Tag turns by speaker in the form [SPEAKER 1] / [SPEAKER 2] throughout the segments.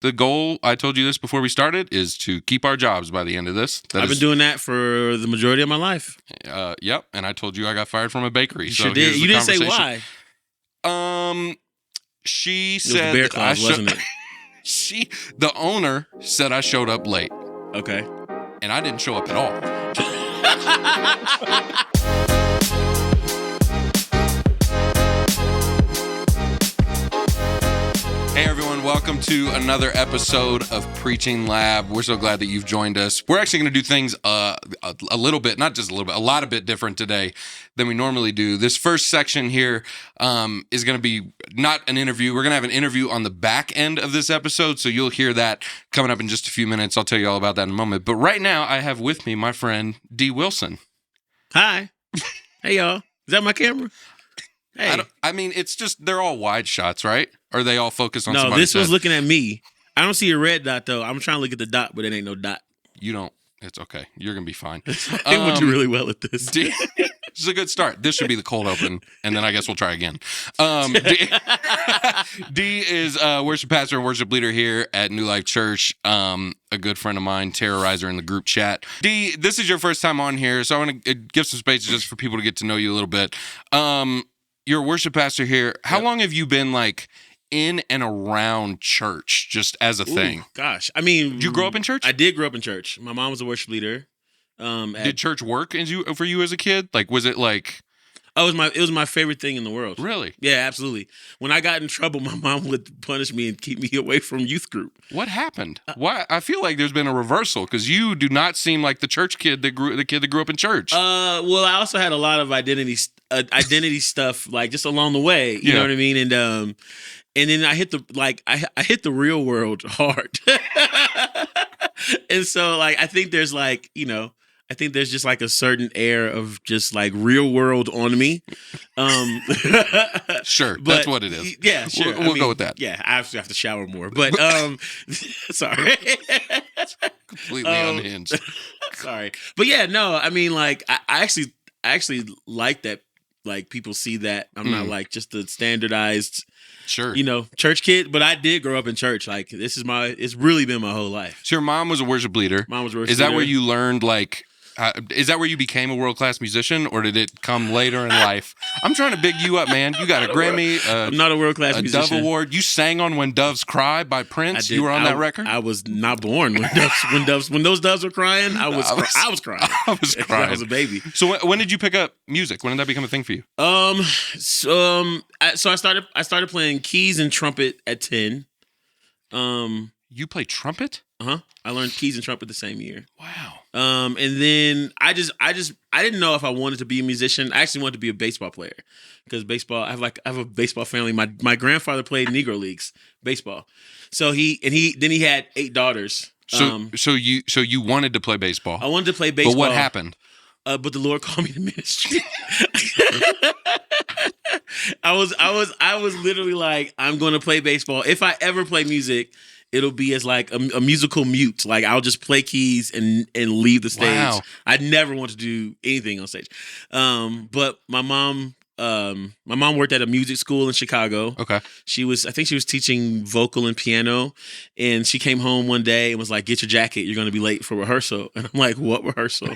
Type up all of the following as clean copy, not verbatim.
[SPEAKER 1] The goal, I told you this before we started, is to keep our jobs by the end of this.
[SPEAKER 2] I've been doing that for the majority of my life.
[SPEAKER 1] Yep, and I told you I got fired from a bakery.
[SPEAKER 2] You sure did. You didn't say why.
[SPEAKER 1] She said
[SPEAKER 2] it was the bear clause, wasn't it?
[SPEAKER 1] The owner said I showed up late.
[SPEAKER 2] Okay.
[SPEAKER 1] And I didn't show up at all. Hey everyone, welcome to another episode of Preaching Lab. We're so glad that you've joined us. We're actually going to do things a little bit, not just a little bit, a lot of bit different today than we normally do. This first section here is going to be not an interview. We're going to have an interview on the back end of this episode, so you'll hear that coming up in just a few minutes. I'll tell you all about that in a moment. But right now, I have with me my friend, Dee Wilson.
[SPEAKER 2] Hi. Hey, y'all. Is that my camera? Hey.
[SPEAKER 1] I mean, it's just, they're all wide shots, right? Or they all focus on
[SPEAKER 2] somebody?
[SPEAKER 1] No,
[SPEAKER 2] this was looking at me. I don't see a red dot, though. I'm trying to look at the dot, but it ain't no dot.
[SPEAKER 1] You don't. It's okay. You're going to be fine.
[SPEAKER 2] I would do really well at this.
[SPEAKER 1] This is a good start. This should be the cold open, and then I guess we'll try again. Dee is worship pastor and worship leader here at New Life Church. A good friend of mine, terrorizer in the group chat. Dee, this is your first time on here, so I want to give some space just for people to get to know you a little bit. You're a worship pastor here. How long have you been like in and around church just as a thing?
[SPEAKER 2] Gosh, I mean,
[SPEAKER 1] did you grow up in church?
[SPEAKER 2] I did grow up in church. My mom was a worship leader.
[SPEAKER 1] Did church work for you as a kid? Like, was it like?
[SPEAKER 2] Oh, it was my favorite thing in the world.
[SPEAKER 1] Really?
[SPEAKER 2] Yeah, absolutely. When I got in trouble, my mom would punish me and keep me away from youth group.
[SPEAKER 1] What happened? Why? I feel like there's been a reversal because you do not seem like the church kid the kid that grew up in church.
[SPEAKER 2] Well, I also had a lot of identity stuff like just along the way. You know what I mean? And then I hit the real world hard. And so like I think there's just like a certain air of just like real world on me.
[SPEAKER 1] Sure,
[SPEAKER 2] but,
[SPEAKER 1] that's what it is.
[SPEAKER 2] Yeah, sure.
[SPEAKER 1] We'll go with that.
[SPEAKER 2] Yeah, I have to shower more. But sorry.
[SPEAKER 1] Completely unhinged.
[SPEAKER 2] Sorry. But yeah, no, I mean like I actually like that like people see that I'm not like just the standardized church kid, but I did grow up in church. Like it's really been my whole life.
[SPEAKER 1] So your mom was a worship leader.
[SPEAKER 2] Mom was a worship
[SPEAKER 1] leader. Is that
[SPEAKER 2] where
[SPEAKER 1] you learned like is that where you became a world-class musician, or did it come later in life? I'm trying to big you up, man. You got a Grammy.
[SPEAKER 2] I'm not a world-class musician.
[SPEAKER 1] Dove Award. You sang on "When Doves Cry" by Prince. You were on that record.
[SPEAKER 2] I was not born when those doves were crying. I was crying.
[SPEAKER 1] I was crying.
[SPEAKER 2] I was a baby.
[SPEAKER 1] So when did you pick up music? When did that become a thing for you?
[SPEAKER 2] So I started playing keys and trumpet at 10.
[SPEAKER 1] You play trumpet?
[SPEAKER 2] I learned keys and trumpet the same year.
[SPEAKER 1] Wow.
[SPEAKER 2] And then I didn't know if I wanted to be a musician. I actually wanted to be a baseball player because baseball. I have a baseball family. My grandfather played Negro Leagues baseball. So he had 8 daughters.
[SPEAKER 1] So you wanted to play baseball.
[SPEAKER 2] I wanted to play baseball.
[SPEAKER 1] But what happened?
[SPEAKER 2] But the Lord called me to ministry. I was literally like, I'm going to play baseball. If I ever play music, it'll be as like a musical mute. Like I'll just play keys and leave the stage.
[SPEAKER 1] Wow.
[SPEAKER 2] I never want to do anything on stage. But my mom worked at a music school in Chicago.
[SPEAKER 1] Okay.
[SPEAKER 2] I think she was teaching vocal and piano, and she came home one day and was like, "Get your jacket. You're going to be late for rehearsal." And I'm like, "What rehearsal?"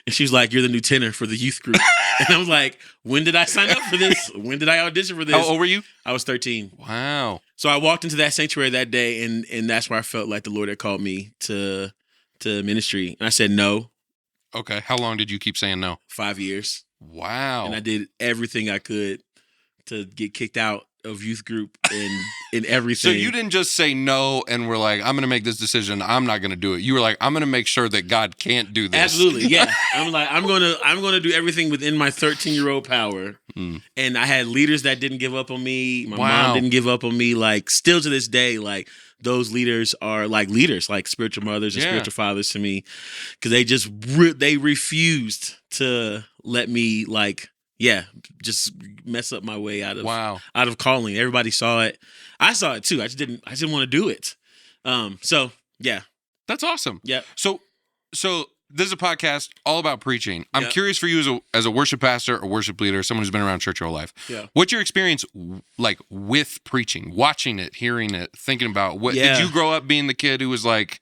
[SPEAKER 2] And she was like, "You're the new tenor for the youth group." And I was like, "When did I sign up for this? When did I audition for this?"
[SPEAKER 1] How old were you?
[SPEAKER 2] I was 13.
[SPEAKER 1] Wow.
[SPEAKER 2] So I walked into that sanctuary that day, and that's where I felt like the Lord had called me to ministry. And I said no.
[SPEAKER 1] Okay. How long did you keep saying no?
[SPEAKER 2] 5 years.
[SPEAKER 1] Wow.
[SPEAKER 2] And I did everything I could to get kicked out of youth group and in everything.
[SPEAKER 1] So you didn't just say no and were like, I'm going to make this decision. I'm not going to do it. You were like, I'm going to make sure that God can't do this.
[SPEAKER 2] Absolutely. Yeah. I'm like, I'm going to do everything within my 13-year-old power. And I had leaders that didn't give up on me. My mom didn't give up on me. Like still to this day, like those leaders are like leaders, like spiritual mothers and spiritual fathers to me. Cause they just, they refused to let me just mess up my way out of calling. Everybody saw it. I saw it too. I just didn't want to do it. So yeah.
[SPEAKER 1] That's awesome.
[SPEAKER 2] Yeah.
[SPEAKER 1] So this is a podcast all about preaching. I'm
[SPEAKER 2] Yep.
[SPEAKER 1] curious for you as a worship pastor or worship leader, someone who's been around church your whole life.
[SPEAKER 2] Yeah.
[SPEAKER 1] What's your experience like with preaching, watching it, hearing it, thinking about what?
[SPEAKER 2] Yeah.
[SPEAKER 1] Did you grow up being the kid who was like,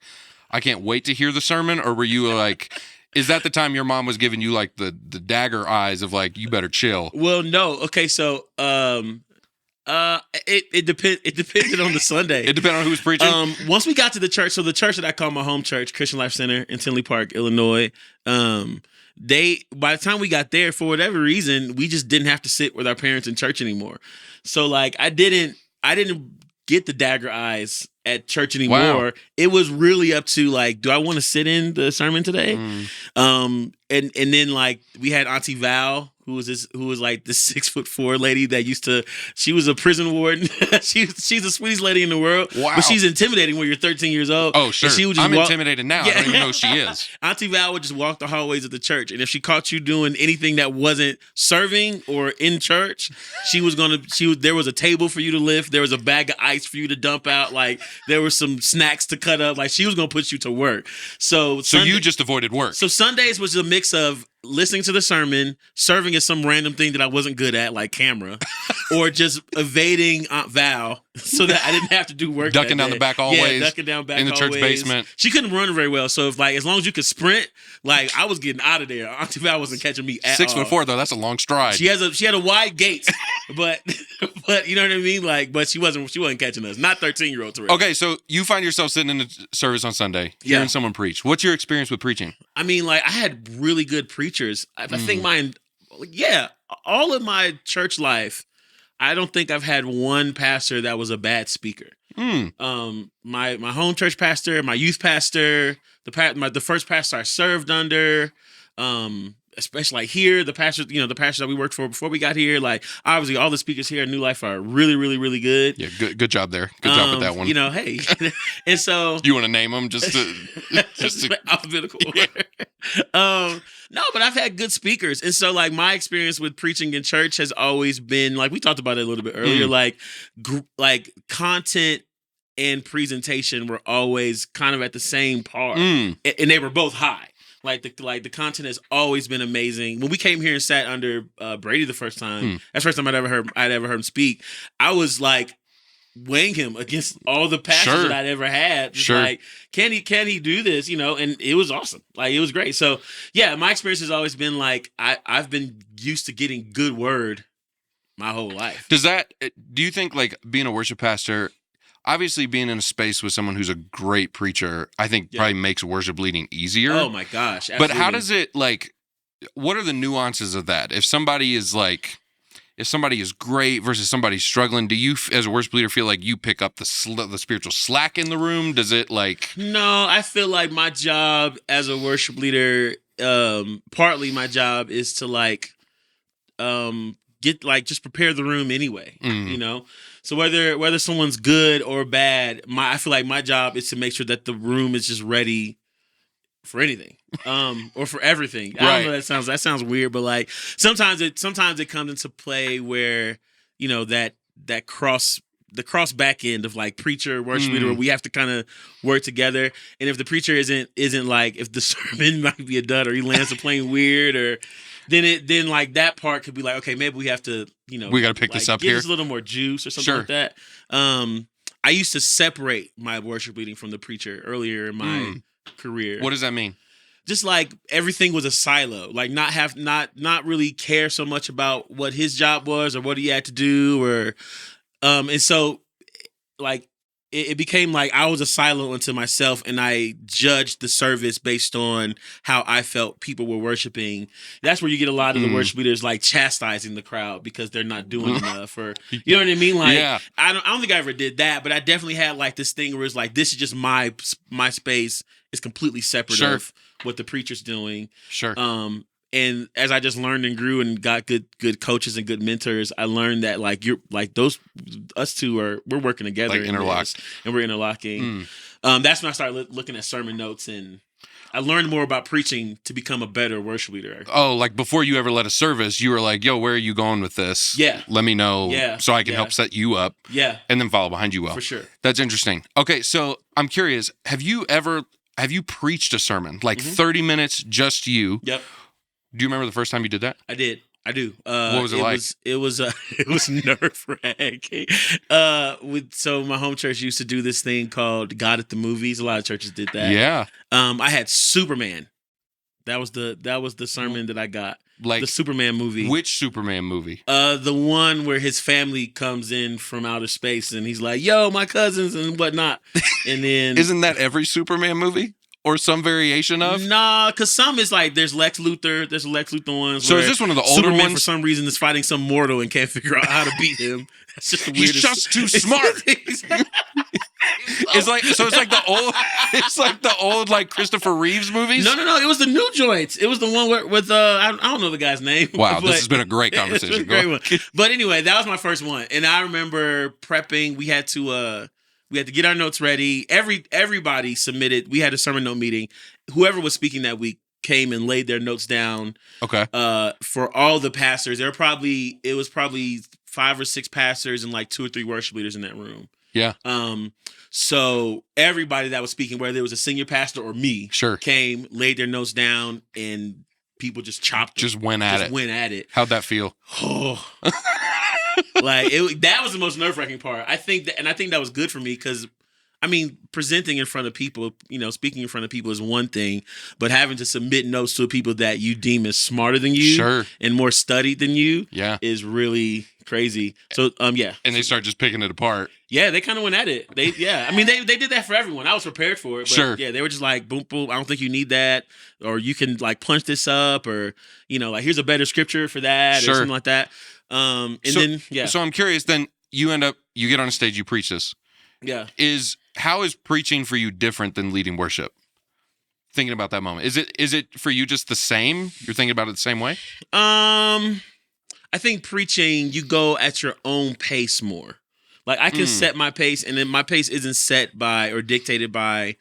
[SPEAKER 1] I can't wait to hear the sermon, or were you like? Is that the time your mom was giving you like the dagger eyes of like, you better chill?
[SPEAKER 2] Well, no. Okay, so it depended on the Sunday.
[SPEAKER 1] It depended on who was preaching.
[SPEAKER 2] Once we got to the church, so the church that I call my home church, Christian Life Center in Tinley Park, Illinois, by the time we got there, for whatever reason, we just didn't have to sit with our parents in church anymore. So like I didn't get the dagger eyes at church anymore.
[SPEAKER 1] Wow.
[SPEAKER 2] It was really up to like, do I want to sit in the sermon today? And then like we had Auntie Val, who was like this 6'4" lady that she was a prison warden. she's the sweetest lady in the world.
[SPEAKER 1] Wow.
[SPEAKER 2] But she's intimidating when you're 13 years old.
[SPEAKER 1] Oh, sure.
[SPEAKER 2] She would just
[SPEAKER 1] I'm intimidated now. I don't even know who she is.
[SPEAKER 2] Auntie Val would just walk the hallways of the church. And if she caught you doing anything that wasn't serving or in church, there was a table for you to lift. There was a bag of ice for you to dump out. Like there were some snacks to cut up. Like she was going to put you to work. So
[SPEAKER 1] you just avoided work.
[SPEAKER 2] So Sundays was a mix of listening to the sermon, serving as some random thing that I wasn't good at, like camera, or just evading Aunt Val so that I didn't have to do work.
[SPEAKER 1] Ducking down the back hallways.
[SPEAKER 2] Yeah, ducking down back
[SPEAKER 1] in the
[SPEAKER 2] hallways.
[SPEAKER 1] church basement.
[SPEAKER 2] She couldn't run very well, so if as long as you could sprint, like I was getting out of there. Auntie Val wasn't catching me at all.
[SPEAKER 1] 6'4" though, that's a long stride.
[SPEAKER 2] She had a wide gate, but you know what I mean. Like, but she wasn't catching us. Not 13-year-old.
[SPEAKER 1] Okay, so you find yourself sitting in the service on Sunday, hearing someone preach. What's your experience with preaching?
[SPEAKER 2] I mean, like I had really good preachers. I think all of my church life, I don't think I've had one pastor that was a bad speaker. My home church pastor, my youth pastor, the first pastor I served under, especially like here, the pastors that we worked for before we got here, like obviously all the speakers here at New Life are really, really, really good.
[SPEAKER 1] Yeah, good job there. Good job with that one.
[SPEAKER 2] Hey, and so
[SPEAKER 1] you want to name them just to
[SPEAKER 2] alphabetical order. No, but I've had good speakers, and so like my experience with preaching in church has always been like we talked about it a little bit earlier, like content and presentation were always kind of at the same par, and they were both high. Like the content has always been amazing. When we came here and sat under Brady the first time, that's the first time I'd ever heard him speak. I was like weighing him against all the pastors that I'd ever had. Just like, can he do this? And it was awesome. Like it was great. So yeah, my experience has always been like I've been used to getting good word my whole life.
[SPEAKER 1] Do you think like being a worship pastor, obviously being in a space with someone who's a great preacher, I think probably makes worship leading easier.
[SPEAKER 2] Oh my gosh. Absolutely.
[SPEAKER 1] But how does it what are the nuances of that? If somebody is great versus somebody struggling, do you as a worship leader feel like you pick up the spiritual slack in the room? Does it
[SPEAKER 2] No, I feel like my job as a worship leader, partly my job is to get just prepare the room anyway, So whether someone's good or bad, I feel like my job is to make sure that the room is just ready for anything, or for everything. I don't know, that sounds weird, but like sometimes it comes into play where the cross back end of like preacher worship leader, where we have to kind of work together. And if the preacher isn't like, if the sermon might be a dud or he lands a plane weird, or then like that part could be like, okay, maybe we have to,
[SPEAKER 1] we got to pick this up
[SPEAKER 2] give
[SPEAKER 1] here,
[SPEAKER 2] us a little more juice or something like that. I used to separate my worship leading from the preacher earlier in my career.
[SPEAKER 1] What does that mean?
[SPEAKER 2] Just like everything was a silo, like not really care so much about what his job was or what he had to do, or and so like it became like I was a silo unto myself, and I judged the service based on how I felt people were worshiping. That's where you get a lot of the worship leaders like chastising the crowd because they're not doing enough, or you know what I mean? Like, I don't think I ever did that, but I definitely had like this thing where it's like, this is just my space. It's completely separate of what the preacher's doing. And as I just learned and grew and got good coaches and good mentors, I learned that like us two we're working together,
[SPEAKER 1] like interlocked,
[SPEAKER 2] and we're interlocking. That's when I started looking at sermon notes, and I learned more about preaching to become a better worship leader.
[SPEAKER 1] Oh, like before you ever led a service, you were like, "Yo, where are you going with this?
[SPEAKER 2] Yeah,
[SPEAKER 1] let me know, so I can help set you up.
[SPEAKER 2] Yeah,
[SPEAKER 1] and then follow behind you well.
[SPEAKER 2] For sure.
[SPEAKER 1] That's interesting. Okay, so I'm curious, have you ever have you preached a sermon? Like 30 minutes, just you.
[SPEAKER 2] Yep.
[SPEAKER 1] Do you remember the first time you did that?
[SPEAKER 2] I did. I do.
[SPEAKER 1] What was it like?
[SPEAKER 2] It was nerve-wracking. So my home church used to do this thing called God at the Movies. A lot of churches did that.
[SPEAKER 1] Yeah.
[SPEAKER 2] I had Superman. That was the sermon that I got.
[SPEAKER 1] Like
[SPEAKER 2] the Superman movie.
[SPEAKER 1] Which Superman movie?
[SPEAKER 2] The one where his family comes in from outer space and he's like, "Yo, my cousins and whatnot." And then
[SPEAKER 1] Isn't that every Superman movie? Or some variation of?
[SPEAKER 2] Nah, because some is like there's Lex Luthor. There's Lex Luthor ones.
[SPEAKER 1] So is this one of the older
[SPEAKER 2] Superman
[SPEAKER 1] ones?
[SPEAKER 2] for some reason is fighting some mortal and can't figure out how to beat him. That's just the weirdest.
[SPEAKER 1] He's just too smart. It's like the old like Christopher Reeves movies.
[SPEAKER 2] No. It was the new joints. It was the one with I don't know the guy's name.
[SPEAKER 1] Wow, this has been a great conversation.
[SPEAKER 2] It's been a great one. But anyway, that was my first one, and I remember prepping. We had to get our notes ready. Everybody submitted. We had a sermon note meeting. Whoever was speaking that week came and laid their notes down.
[SPEAKER 1] Okay.
[SPEAKER 2] For all the pastors, it was probably 5 or 6 pastors and like 2 or 3 worship leaders in that room.
[SPEAKER 1] Yeah.
[SPEAKER 2] So everybody that was speaking, whether it was a senior pastor or me, came, laid their notes down, and people just chopped them.
[SPEAKER 1] Just went at it. How'd that feel?
[SPEAKER 2] Oh. Like that was the most nerve-wracking part. I think that was good for me because, I mean, presenting in front of people, speaking in front of people is one thing, but having to submit notes to people that you deem as smarter than you and more studied than you is really crazy. So, yeah.
[SPEAKER 1] And they start just picking it apart.
[SPEAKER 2] Yeah, they kind of went at it. They did that for everyone. I was prepared for it. But yeah, they were just like, boom, boom, I don't think you need that. Or you can like punch this up, or, like here's a better scripture for that, or something like that. So
[SPEAKER 1] I'm curious, then you get on a stage, you preach this.
[SPEAKER 2] Yeah.
[SPEAKER 1] How is preaching for you different than leading worship? Thinking about that moment. Is it for you just the same? You're thinking about it the same way?
[SPEAKER 2] I think preaching, you go at your own pace more. Like I can set my pace, and then my pace isn't set by or dictated by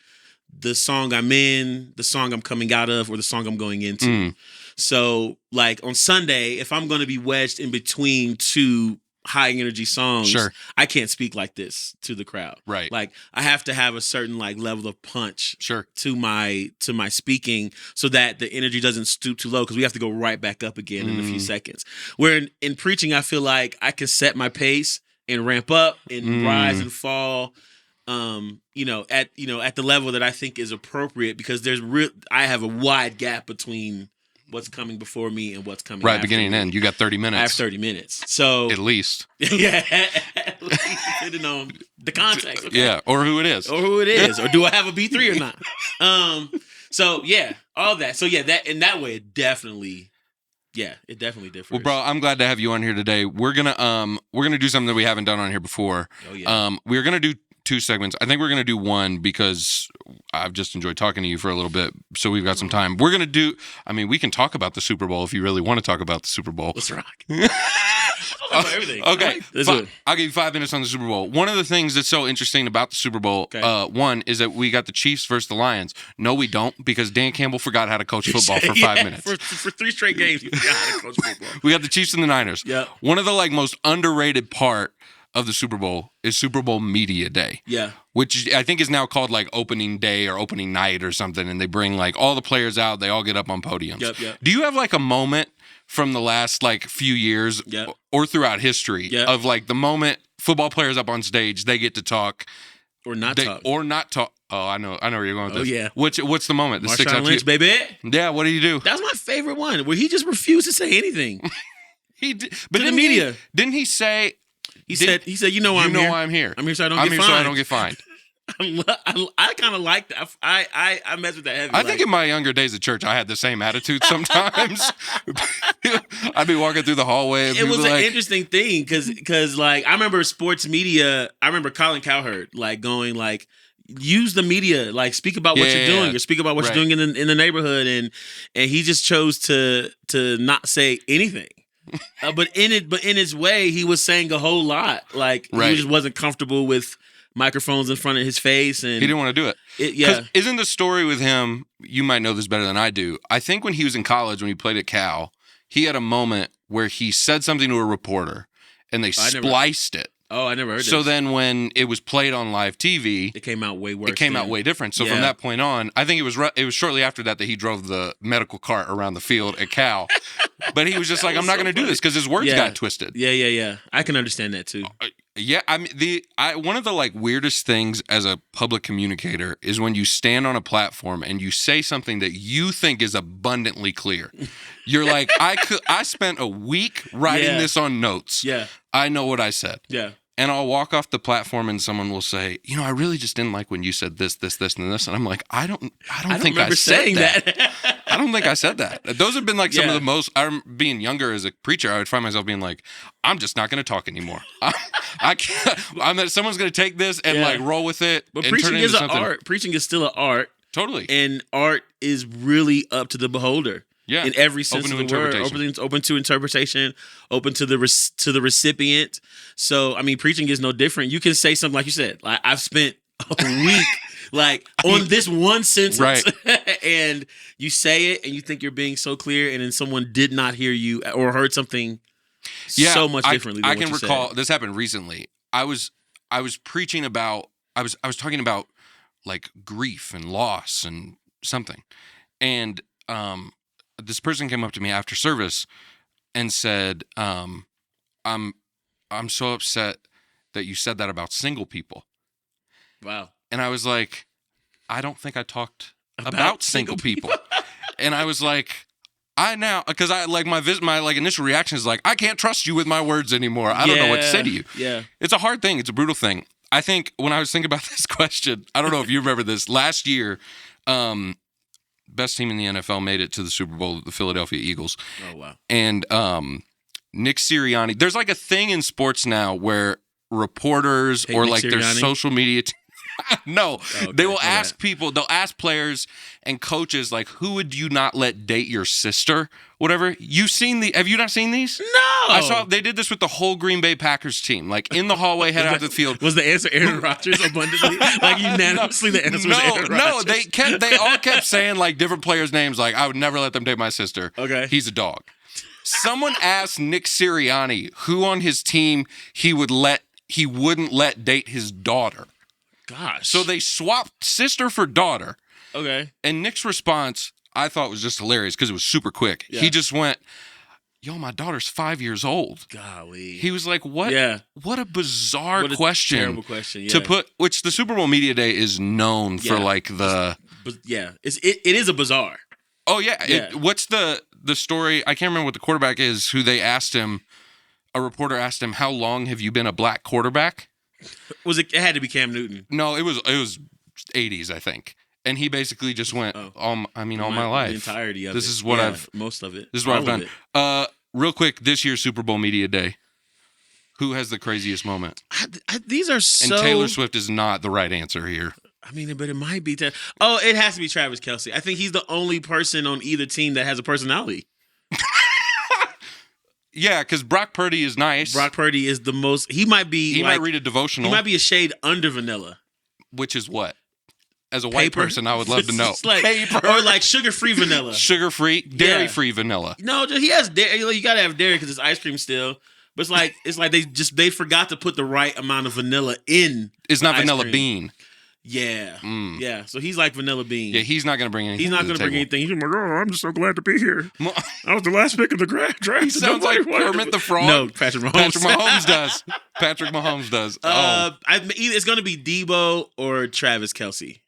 [SPEAKER 2] the song I'm in, the song I'm coming out of, or the song I'm going into. So like on Sunday, if I'm going to be wedged in between 2 high energy songs, I can't speak like this to the crowd.
[SPEAKER 1] Right.
[SPEAKER 2] Like I have to have a certain like level of punch to my speaking so that the energy doesn't stoop too low, because we have to go right back up again in a few seconds. Where in preaching, I feel like I can set my pace and ramp up and rise and fall at the level that I think is appropriate, because I have a wide gap between what's coming before me and what's coming after
[SPEAKER 1] beginning and end. You got 30 minutes.
[SPEAKER 2] I have 30 minutes. So
[SPEAKER 1] at least.
[SPEAKER 2] Yeah, at least depending on the context. Okay?
[SPEAKER 1] Yeah, or who it is.
[SPEAKER 2] Or do I have a B3 or not? So yeah, all that. So yeah, that in that way it definitely differs.
[SPEAKER 1] Well, bro, I'm glad to have you on here today. We're gonna do something that we haven't done on here before.
[SPEAKER 2] Oh yeah.
[SPEAKER 1] We're gonna do 2 segments. I think we're going to do one because I've just enjoyed talking to you for a little bit. So we've got some time. We're going to we can talk about the Super Bowl if you really want to talk about the Super Bowl.
[SPEAKER 2] Let's rock. Everything.
[SPEAKER 1] Okay. I'll give you 5 minutes on the Super Bowl. One of the things that's so interesting about the Super Bowl, one, is that we got the Chiefs versus the Lions. No, we don't, because Dan Campbell forgot how to coach football for 5 minutes.
[SPEAKER 2] For 3 straight games, he forgot how to coach football.
[SPEAKER 1] We got the Chiefs and the Niners.
[SPEAKER 2] Yeah.
[SPEAKER 1] One of the most underrated part of the Super Bowl is Super Bowl Media Day.
[SPEAKER 2] Yeah.
[SPEAKER 1] Which I think is now called like opening day or opening night or something. And they bring like all the players out. They all get up on podiums.
[SPEAKER 2] Yep.
[SPEAKER 1] Do you have like a moment from the last like few years or throughout history of like the moment football players up on stage, they get to talk
[SPEAKER 2] or not talk?
[SPEAKER 1] Oh, I know where you're going with this.
[SPEAKER 2] Oh, yeah.
[SPEAKER 1] What's the moment that sticks out
[SPEAKER 2] Marshawn
[SPEAKER 1] to
[SPEAKER 2] Lynch,
[SPEAKER 1] you?
[SPEAKER 2] baby.
[SPEAKER 1] Yeah, what did he do?
[SPEAKER 2] That's my favorite one, where he just refused to say anything.
[SPEAKER 1] He did, but
[SPEAKER 2] to the media.
[SPEAKER 1] Didn't he say...
[SPEAKER 2] He said, you know why I'm here.
[SPEAKER 1] You know why I'm here.
[SPEAKER 2] I'm here so I don't get fined. I kind of like that. I mess with that heavy.
[SPEAKER 1] I think in my younger days at church, I had the same attitude sometimes. I'd be walking through the hallway. And
[SPEAKER 2] it was an interesting thing because like I remember sports media. I remember Colin Cowherd like going like, use the media, like speak about what you're doing or speak about what you're doing in the neighborhood, and he just chose to not say anything. But in his way, he was saying a whole lot. Like he just wasn't comfortable with microphones in front of his face, and
[SPEAKER 1] he didn't want to do it. Isn't the story with him? You might know this better than I do. I think when he was in college, when he played at Cal, he had a moment where he said something to a reporter, and they spliced it.
[SPEAKER 2] Oh, I never heard
[SPEAKER 1] So
[SPEAKER 2] this.
[SPEAKER 1] then when it was played on live TV,
[SPEAKER 2] It came out way worse.
[SPEAKER 1] it came out way different. So from that point on, I think it was shortly after that he drove the medical cart around the field at Cal. But he was just like, I'm not going to do this because his words got twisted.
[SPEAKER 2] Yeah. I can understand that too.
[SPEAKER 1] Yeah, I mean one of the like weirdest things as a public communicator is when you stand on a platform and you say something that you think is abundantly clear. You're like, I spent a week writing this on notes.
[SPEAKER 2] Yeah.
[SPEAKER 1] I know what I said.
[SPEAKER 2] Yeah.
[SPEAKER 1] And I'll walk off the platform and someone will say, I really just didn't like when you said this, this, this, and this. And I'm like, I don't think I said that. I don't think I said that. Those have been like some of the most, being younger as a preacher, I would find myself being like, I'm just not going to talk anymore. I can't, someone's going to take this and like roll with it.
[SPEAKER 2] But
[SPEAKER 1] and
[SPEAKER 2] preaching
[SPEAKER 1] turn it
[SPEAKER 2] is
[SPEAKER 1] into
[SPEAKER 2] an
[SPEAKER 1] something.
[SPEAKER 2] art. Preaching is still an art.
[SPEAKER 1] Totally.
[SPEAKER 2] And art is really up to the beholder.
[SPEAKER 1] Yeah.
[SPEAKER 2] In every sense of the word, open to interpretation, open to the recipient. So, I mean, preaching is no different. You can say something like you said. Like, I've spent a week on this one sentence,
[SPEAKER 1] right.
[SPEAKER 2] And you say it, and you think you're being so clear, and then someone did not hear you or heard something so much differently. Than
[SPEAKER 1] I can
[SPEAKER 2] what you
[SPEAKER 1] recall
[SPEAKER 2] said.
[SPEAKER 1] this happened recently. I was preaching about. I was talking about like grief and loss and something, and this person came up to me after service and said, I'm so upset that you said that about single people.
[SPEAKER 2] Wow.
[SPEAKER 1] And I was like, I don't think I talked about single people. And I was like, because I like my like initial reaction is like, I can't trust you with my words anymore. I don't know what to say to you.
[SPEAKER 2] Yeah.
[SPEAKER 1] It's a hard thing. It's a brutal thing. I think when I was thinking about this question, I don't know if you remember this last year, best team in the NFL made it to the Super Bowl, the Philadelphia Eagles.
[SPEAKER 2] Oh, wow.
[SPEAKER 1] And Nick Sirianni, there's like a thing in sports now where reporters or
[SPEAKER 2] Nick
[SPEAKER 1] like
[SPEAKER 2] Sirianni?
[SPEAKER 1] their social media no,
[SPEAKER 2] okay,
[SPEAKER 1] they will ask people, they'll ask players and coaches like, who would you not let date your sister? Whatever. Have you not seen these?
[SPEAKER 2] No.
[SPEAKER 1] I saw they did this with the whole Green Bay Packers team. Like in the hallway, head out to the field.
[SPEAKER 2] Was the answer Aaron Rodgers abundantly? Like unanimously the answer was Aaron Rodgers?
[SPEAKER 1] No, they all kept saying like different players' names, like I would never let them date my sister.
[SPEAKER 2] Okay.
[SPEAKER 1] He's a dog. Someone asked Nick Sirianni who on his team he wouldn't let date his daughter.
[SPEAKER 2] Gosh.
[SPEAKER 1] So they swapped sister for daughter.
[SPEAKER 2] Okay.
[SPEAKER 1] And Nick's response, I thought was just hilarious because it was super quick.
[SPEAKER 2] Yeah.
[SPEAKER 1] He just went, yo, my daughter's 5 years old.
[SPEAKER 2] Golly.
[SPEAKER 1] He was like, what?
[SPEAKER 2] Yeah.
[SPEAKER 1] What a bizarre
[SPEAKER 2] What a
[SPEAKER 1] question.
[SPEAKER 2] terrible question. Yeah.
[SPEAKER 1] To put, which the Super Bowl Media Day is known for like the.
[SPEAKER 2] But yeah. It is a bizarre.
[SPEAKER 1] Oh, yeah. What's the story? I can't remember what the quarterback is who they asked him. A reporter asked him, how long have you been a black quarterback?
[SPEAKER 2] It had to be Cam Newton.
[SPEAKER 1] No, it was 80s, I think. And he basically just went, all my life.
[SPEAKER 2] The entirety of
[SPEAKER 1] this is what
[SPEAKER 2] most of it.
[SPEAKER 1] This is what I've done. Real quick, this year's Super Bowl Media Day. Who has the craziest moment?
[SPEAKER 2] These are so.
[SPEAKER 1] And Taylor Swift is not the right answer here.
[SPEAKER 2] I mean, but it might be. It has to be Travis Kelce. I think he's the only person on either team that has a personality.
[SPEAKER 1] Yeah, because Brock Purdy is nice.
[SPEAKER 2] Brock Purdy is the most. He might be.
[SPEAKER 1] He might read a devotional.
[SPEAKER 2] He might be a shade under vanilla.
[SPEAKER 1] Which is what? As a white person, I would love to know.
[SPEAKER 2] Paper. Or like sugar-free vanilla.
[SPEAKER 1] Sugar-free, dairy-free vanilla.
[SPEAKER 2] No, he has dairy. You got to have dairy because it's ice cream still. But it's like they forgot to put the right amount of vanilla in.
[SPEAKER 1] It's not vanilla
[SPEAKER 2] cream.
[SPEAKER 1] bean.
[SPEAKER 2] Yeah. Yeah. So he's like vanilla bean.
[SPEAKER 1] Yeah, he's not going to bring anything.
[SPEAKER 2] He's not going to bring anything. He's like, oh, I'm just so glad to be here. I was the last pick of the draft.
[SPEAKER 1] He sounds like Kermit the Frog.
[SPEAKER 2] No, Patrick Mahomes.
[SPEAKER 1] Patrick Mahomes does.
[SPEAKER 2] It's going to be Debo or Travis Kelce.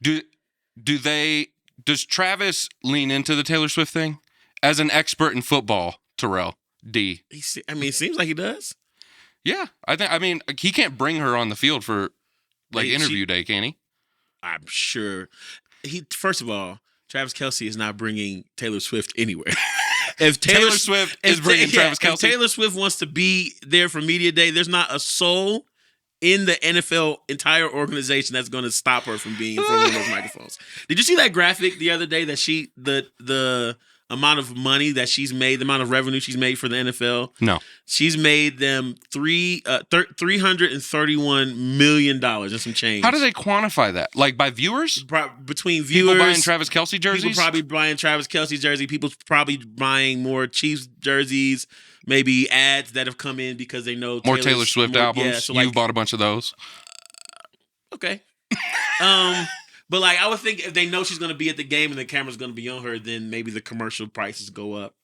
[SPEAKER 1] Does Travis lean into the Taylor Swift thing? As an expert in football, Terrell, D.
[SPEAKER 2] It seems like he does.
[SPEAKER 1] Yeah. He can't bring her on the field for interview day, can he?
[SPEAKER 2] I'm sure. First of all, Travis Kelce is not bringing Taylor Swift anywhere. If
[SPEAKER 1] Taylor Swift is bringing Travis Kelce.
[SPEAKER 2] If Taylor Swift wants to be there for Media Day, there's not a soul in the NFL entire organization that's going to stop her from being in front of those microphones. Did you see that graphic the other day that the amount of money that she's made, the amount of revenue she's made for the NFL?
[SPEAKER 1] No.
[SPEAKER 2] She's made them $331 million and some change.
[SPEAKER 1] How do they quantify that? Like by viewers?
[SPEAKER 2] Between viewers.
[SPEAKER 1] People buying Travis Kelce jerseys?
[SPEAKER 2] People probably buying Travis Kelce jersey. People probably buying more Chiefs jerseys. Maybe ads that have come in because they know
[SPEAKER 1] more Taylor Swift albums. Yeah, so you've bought a bunch of those.
[SPEAKER 2] Okay. But like I would think if they know she's going to be at the game and the camera's going to be on her, then maybe the commercial prices go up.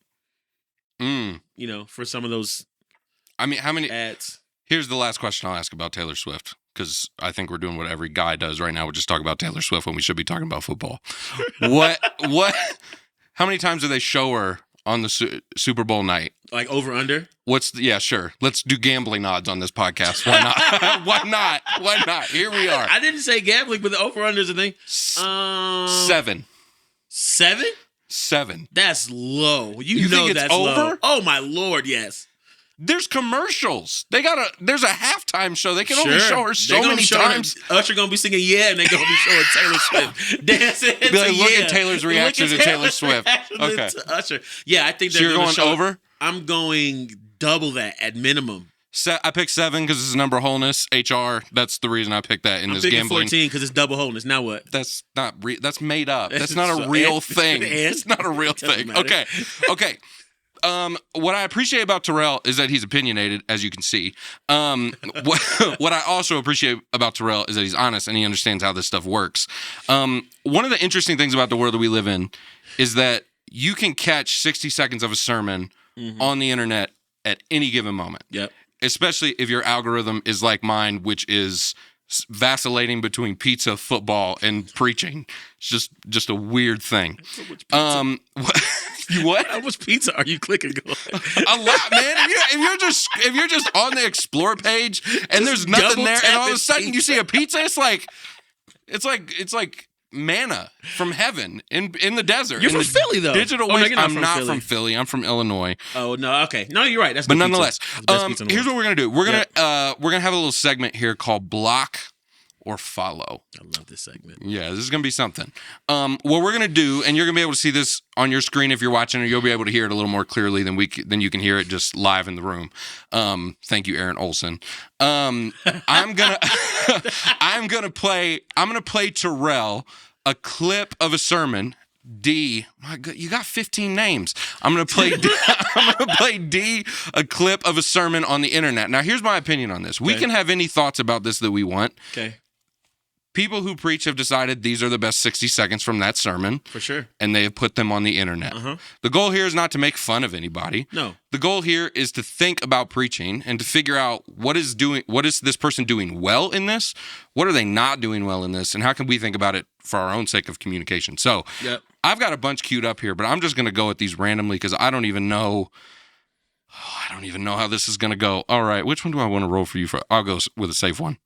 [SPEAKER 2] You know, for some of those. I mean, how many ads? Here's the last question I'll ask about Taylor Swift, because I think we're doing what every guy does right now. We're just talking about Taylor Swift when we should be talking about football. What? How many times do they show her on the Super Bowl night? Like over under? Yeah, sure. Let's do gambling odds on this podcast. Why not? Why not? Why not? Here we are. I didn't say gambling, but the over under is a thing. 7. 7? 7. That's low. You know think that's over? Low. Oh my Lord, yes. There's commercials. There's a halftime show. They can only show her so many times. Usher gonna be singing "Yeah," and they gonna be showing Taylor Swift dancing. Be like, look at Taylor's reaction to Taylor Swift. Okay, to Usher. Yeah, I think they're you're going over. I'm going double that at minimum. I picked 7 because it's a number of wholeness. HR. That's the reason I picked that in this gambling. 14 because it's double wholeness. Now what? That's not real. That's made up. That's not a real thing. It's not a real thing. Okay. Okay. What I appreciate about Terrell is that he's opinionated, as you can see. What I also appreciate about Terrell is that he's honest and he understands how this stuff works. One of the interesting things about the world that we live in is that you can catch 60 seconds of a sermon on the internet at any given moment. Yep. Especially if your algorithm is like mine, which is vacillating between pizza, football, and preaching. It's just a weird thing. What? How much pizza are you clicking on? A lot, man. If you're just on the explore page and there's nothing there, and all of a sudden you see a pizza, it's like manna from heaven in the desert. You're from Philly, though. Digital waste. No, I'm not from Philly. I'm from Illinois. Oh no, okay. No, you're right. That's but nonetheless, here's what we're gonna do. We're gonna have a little segment here called Block or Follow. I love this segment. Yeah, this is gonna be something. What we're gonna do, and you're gonna be able to see this on your screen if you're watching, or you'll be able to hear it a little more clearly than you can hear it just live in the room. Thank you, Aaron Olson. I'm gonna play Terrell a clip of a sermon. D, my God, you got 15 names. I'm gonna play D a clip of a sermon on the internet. Now, here's my opinion on this. We can have any thoughts about this that we want. Okay. People who preach have decided these are the best 60 seconds from that sermon. For sure. And they have put them on the internet. The goal here is not to make fun of anybody. No. The goal here is to think about preaching and to figure out what is this person doing well in this? What are they not doing well in this? And how can we think about it for our own sake of communication? So I've got a bunch queued up here, but I'm just going to go at these randomly because I don't even know how this is going to go. All right, which one do I want to roll for you? I'll go with a safe one.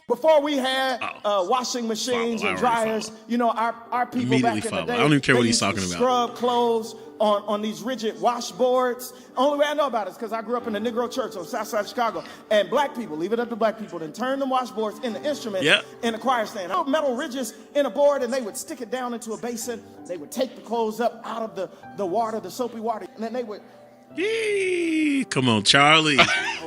[SPEAKER 3] Before we had washing machines and dryers, you know, our people back in the day, I don't even care what he's talking about. Scrub clothes on these rigid washboards. Only way I know about it is because I grew up in the Negro church on South Side of Chicago, and black people, leave it up to black people, then turn them washboards into instruments in the choir stand. Metal ridges in a board, and they would stick it down into a basin. They would take the clothes up out of the water, the soapy water, and then they would.
[SPEAKER 2] Come on, Charlie.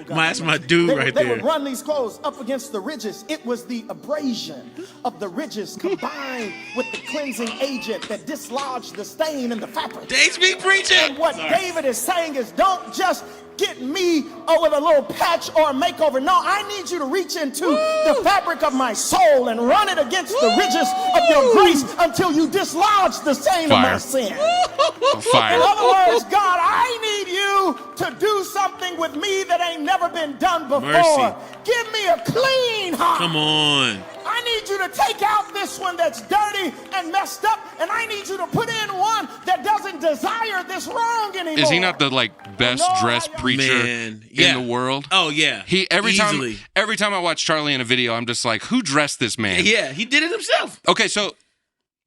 [SPEAKER 2] That's my dude right there.
[SPEAKER 3] They would run these clothes up against the ridges. It was the abrasion of the ridges combined with the cleansing agent that dislodged the stain in the fabric.
[SPEAKER 2] Dave's be preaching.
[SPEAKER 3] And what David is saying is, don't just get me with a little patch or a makeover. No, I need you to reach into the fabric of my soul and run it against the ridges of your grace until you dislodge the stain of my sin. In other words, God, I need you to do something with me that ain't never been done before.
[SPEAKER 2] Mercy.
[SPEAKER 3] Give me a clean heart.
[SPEAKER 2] Come on.
[SPEAKER 3] I need you to take out this one that's dirty and messed up, and I need you to put in one that doesn't desire this wrong anymore.
[SPEAKER 1] Is he not the best dressed preacher in the world?
[SPEAKER 2] Oh yeah.
[SPEAKER 1] Every time I watch Charlie in a video, I'm just like, who dressed this man?
[SPEAKER 2] Yeah, he did it himself.
[SPEAKER 1] Okay, so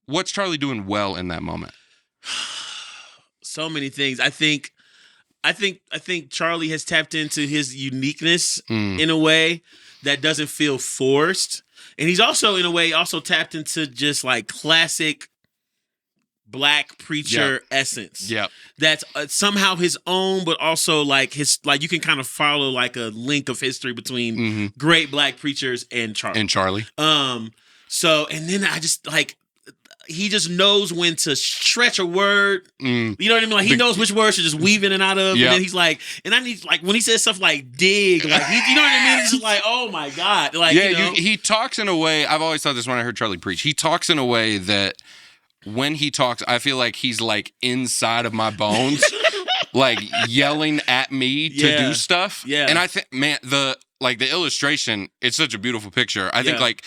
[SPEAKER 1] what's Charlie doing well in that moment?
[SPEAKER 2] So many things. I think Charlie has tapped into his uniqueness in a way that doesn't feel forced. And he's also, in a way, tapped into just like classic black preacher essence.
[SPEAKER 1] Yeah.
[SPEAKER 2] That's somehow his own, but also like you can kind of follow like a link of history between great black preachers and Charlie. So, and then I just like, he just knows when to stretch a word. You know what I mean? Like he knows which words to just weave in and out of.
[SPEAKER 1] Yep.
[SPEAKER 2] And then he's like, and I need like when he says stuff like dig, like you know what I mean? It's just like, oh my God. Like,
[SPEAKER 1] he talks in a way, I've always thought this when I heard Charlie preach. He talks in a way that when he talks, I feel like he's like inside of my bones, like yelling at me to do stuff.
[SPEAKER 2] Yeah.
[SPEAKER 1] And I think, man, the illustration, it's such a beautiful picture. I think like,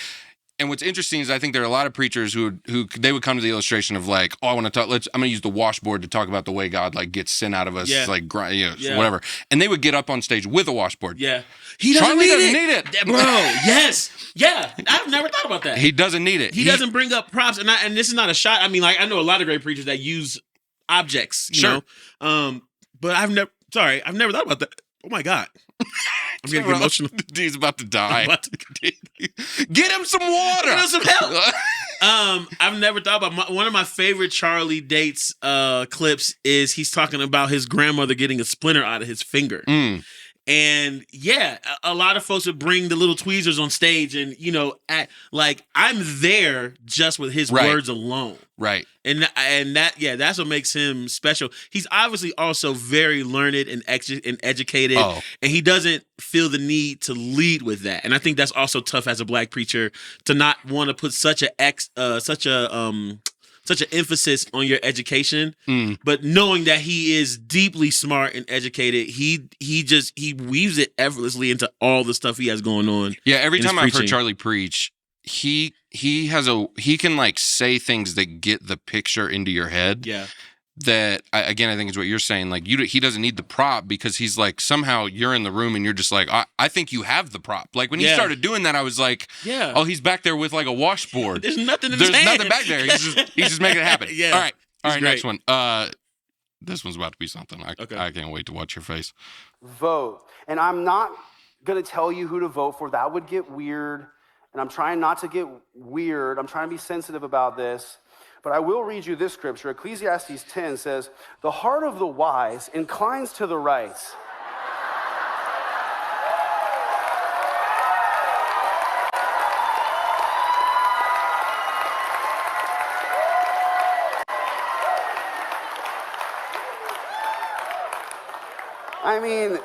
[SPEAKER 1] and what's interesting is I think there are a lot of preachers who they would come to the illustration of like, oh, I want to talk. I'm going to use the washboard to talk about the way God like gets sin out of us, like whatever. And they would get up on stage with a washboard.
[SPEAKER 2] Yeah, he doesn't need it, bro. Yes, yeah. I've never thought about that.
[SPEAKER 1] He doesn't need it.
[SPEAKER 2] He doesn't bring up props, and this is not a shot. I mean, like I know a lot of great preachers that use objects, you know. But I've never thought about that. Oh my God. I'm getting emotional.
[SPEAKER 1] He's about to die. Get him some water.
[SPEAKER 2] Get him some help. I've never thought about one of my favorite Charlie Dates clips is he's talking about his grandmother getting a splinter out of his finger. And yeah, a lot of folks would bring the little tweezers on stage and, you know, I'm there just with his words alone.
[SPEAKER 1] Right.
[SPEAKER 2] And that's what makes him special. He's obviously also very learned and educated, and he doesn't feel the need to lead with that. And I think that's also tough as a black preacher to not want to put such an emphasis on your education, but knowing that he is deeply smart and educated, he weaves it effortlessly into all the stuff he has going on.
[SPEAKER 1] Yeah, every time I've heard Charlie preach, he can like say things that get the picture into your head.
[SPEAKER 2] Yeah.
[SPEAKER 1] That I think is what you're saying. Like he doesn't need the prop because he's like somehow you're in the room and you're just like I think you have the prop. Like when he started doing that, I was like, oh, he's back there with like a washboard.
[SPEAKER 2] There's nothing.
[SPEAKER 1] There's nothing back there. He's just making it happen.
[SPEAKER 2] Yeah.
[SPEAKER 1] All right.
[SPEAKER 2] Great.
[SPEAKER 1] Next one. This one's about to be something. I can't wait to watch your face.
[SPEAKER 4] Vote, and I'm not gonna tell you who to vote for. That would get weird, and I'm trying not to get weird. I'm trying to be sensitive about this. But I will read you this scripture. Ecclesiastes 10 says, "The heart of the wise inclines to the right." I mean,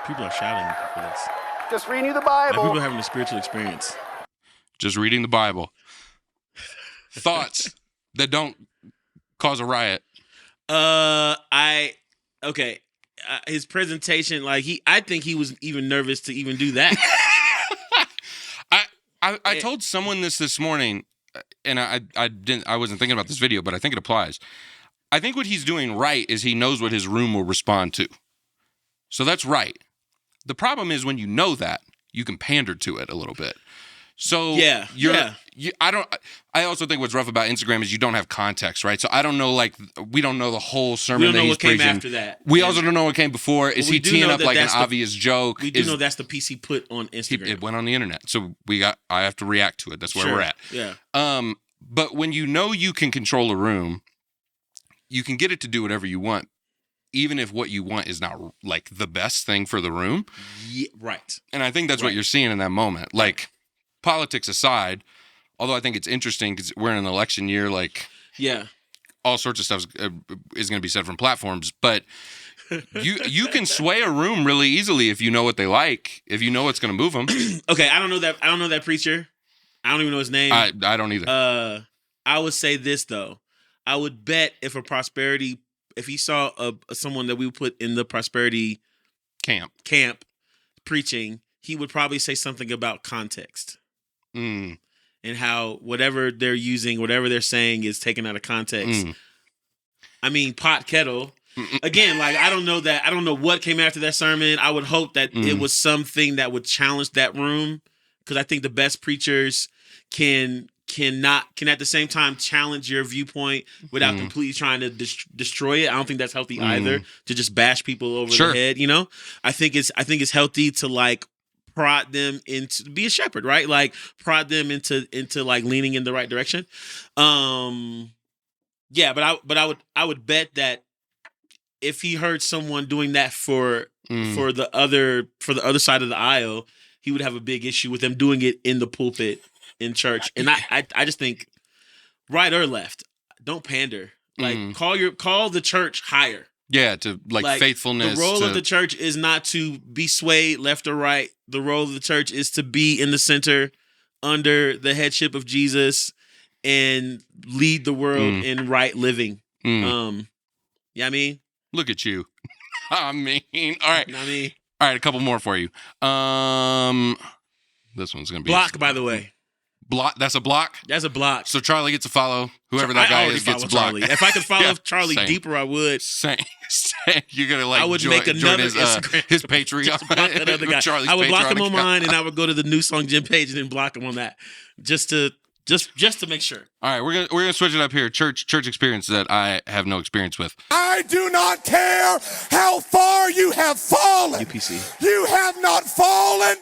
[SPEAKER 2] people are shouting for this.
[SPEAKER 4] Just reading you the Bible.
[SPEAKER 2] People are having a spiritual experience.
[SPEAKER 1] Just reading the Bible. Thoughts that don't cause a riot.
[SPEAKER 2] His presentation, I think he was even nervous to even do that.
[SPEAKER 1] I told someone this morning, and I wasn't thinking about this video, but I think it applies. I think what he's doing right is he knows what his room will respond to. So that's right. The problem is when you know that, you can pander to it a little bit. So I also think what's rough about Instagram is you don't have context, right? So I don't know, we don't know the whole sermon that he's preaching. We don't know what came after that. We also don't know what came before. Is he teeing up like an obvious joke?
[SPEAKER 2] We do know that's the piece he put on Instagram.
[SPEAKER 1] It went on the internet. So I have to react to it. That's where we're at.
[SPEAKER 2] Yeah.
[SPEAKER 1] But when you know you can control a room, you can get it to do whatever you want, even if what you want is not like the best thing for the room.
[SPEAKER 2] Yeah, right.
[SPEAKER 1] And I think that's what you're seeing in that moment. Like, politics aside, although I think it's interesting because we're in an election year, all sorts of stuff is going to be said from platforms, but you can sway a room really easily if you know what they like, if you know what's going to move them.
[SPEAKER 2] Okay, I don't know that preacher. I don't even know his name.
[SPEAKER 1] I don't either.
[SPEAKER 2] I would say this though. I would bet if he saw someone that we would put in the prosperity camp preaching, he would probably say something about context. And how whatever they're using, whatever they're saying is taken out of context. I mean, pot kettle. Again, I don't know what came after that sermon. I would hope that it was something that would challenge that room, because I think the best preachers can at the same time challenge your viewpoint without completely trying to destroy it. I don't think that's healthy either, to just bash people over the head. You know, I think it's healthy to prod them into be a shepherd, right? Like prod them into like leaning in the right direction. Yeah, but I would bet that if he heard someone doing that for the other side of the aisle, he would have a big issue with them doing it in the pulpit in church. And I just think, right or left, don't pander. Like call the church higher.
[SPEAKER 1] Yeah, to like faithfulness.
[SPEAKER 2] The role of the church is not to be swayed left or right. The role of the church is to be in the center under the headship of Jesus and lead the world in right living. Yeah, I mean,
[SPEAKER 1] look at you. I mean, all right.
[SPEAKER 2] All
[SPEAKER 1] right, a couple more for you. This one's gonna be
[SPEAKER 2] block, by the way.
[SPEAKER 1] Block. That's a block.
[SPEAKER 2] That's a block.
[SPEAKER 1] So Charlie gets a follow. Whoever that guy is gets a block.
[SPEAKER 2] Charlie. If I could follow Charlie deeper, I would.
[SPEAKER 1] Same. You're gonna like.
[SPEAKER 2] I would make another Instagram.
[SPEAKER 1] His Patreon.
[SPEAKER 2] Block that other guy. I would block him on mine, and I would go to the New Song Gym page and then block him on that, just to make sure.
[SPEAKER 1] All right, we're gonna switch it up here. Church experience that I have no experience with.
[SPEAKER 5] I do not care how far you have fallen.
[SPEAKER 2] UPC.
[SPEAKER 5] You have not fallen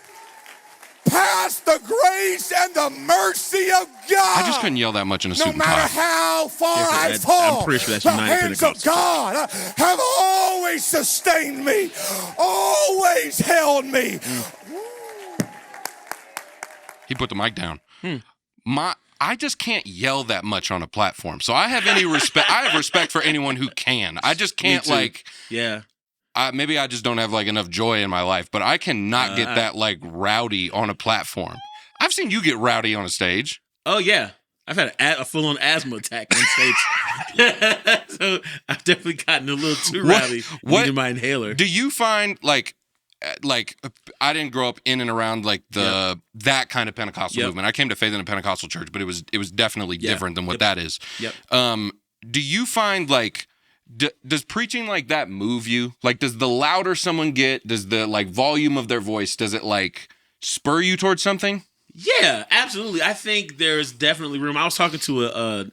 [SPEAKER 5] past the grace and the mercy of God.
[SPEAKER 1] I just couldn't yell that much in a suit and tie.
[SPEAKER 5] No matter how far I fall,
[SPEAKER 2] I'm pretty sure that's
[SPEAKER 5] the
[SPEAKER 2] United
[SPEAKER 5] hands of God have always sustained me, always held me.
[SPEAKER 1] He put the mic down. I just can't yell that much on a platform. So I have any respect. I have respect for anyone who can. I just can't maybe I just don't have like enough joy in my life, but I cannot get that like rowdy on a platform. I've seen you get rowdy on a stage.
[SPEAKER 2] Oh yeah. I've had a full-on asthma attack on stage. So I've definitely gotten a little too rowdy using my inhaler.
[SPEAKER 1] Do you find like I didn't grow up in and around like that kind of Pentecostal movement. I came to faith in a Pentecostal church, but it was definitely different than what that is. Do you find like does preaching like that move you? Like, does the louder someone get, does the like volume of their voice, does it like spur you towards something?
[SPEAKER 2] Yeah, absolutely. I think there's definitely room. I was talking to a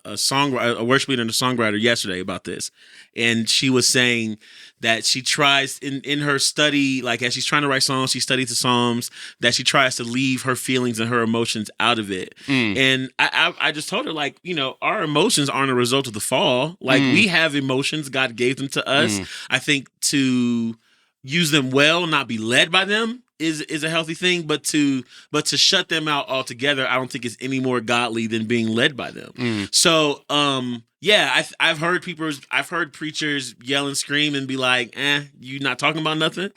[SPEAKER 2] songwriter, a worship leader and a songwriter yesterday about this, and she was saying that she tries in her study, like as she's trying to write songs, she studies the Psalms, that she tries to leave her feelings and her emotions out of it. And I just told her, like, you know, our emotions aren't a result of the fall. Like we have emotions, God gave them to us. I think to use them well, not be led by them, is a healthy thing, but to shut them out altogether, I don't think is any more godly than being led by them. So, I've heard preachers yell and scream and be like, you not talking about nothing.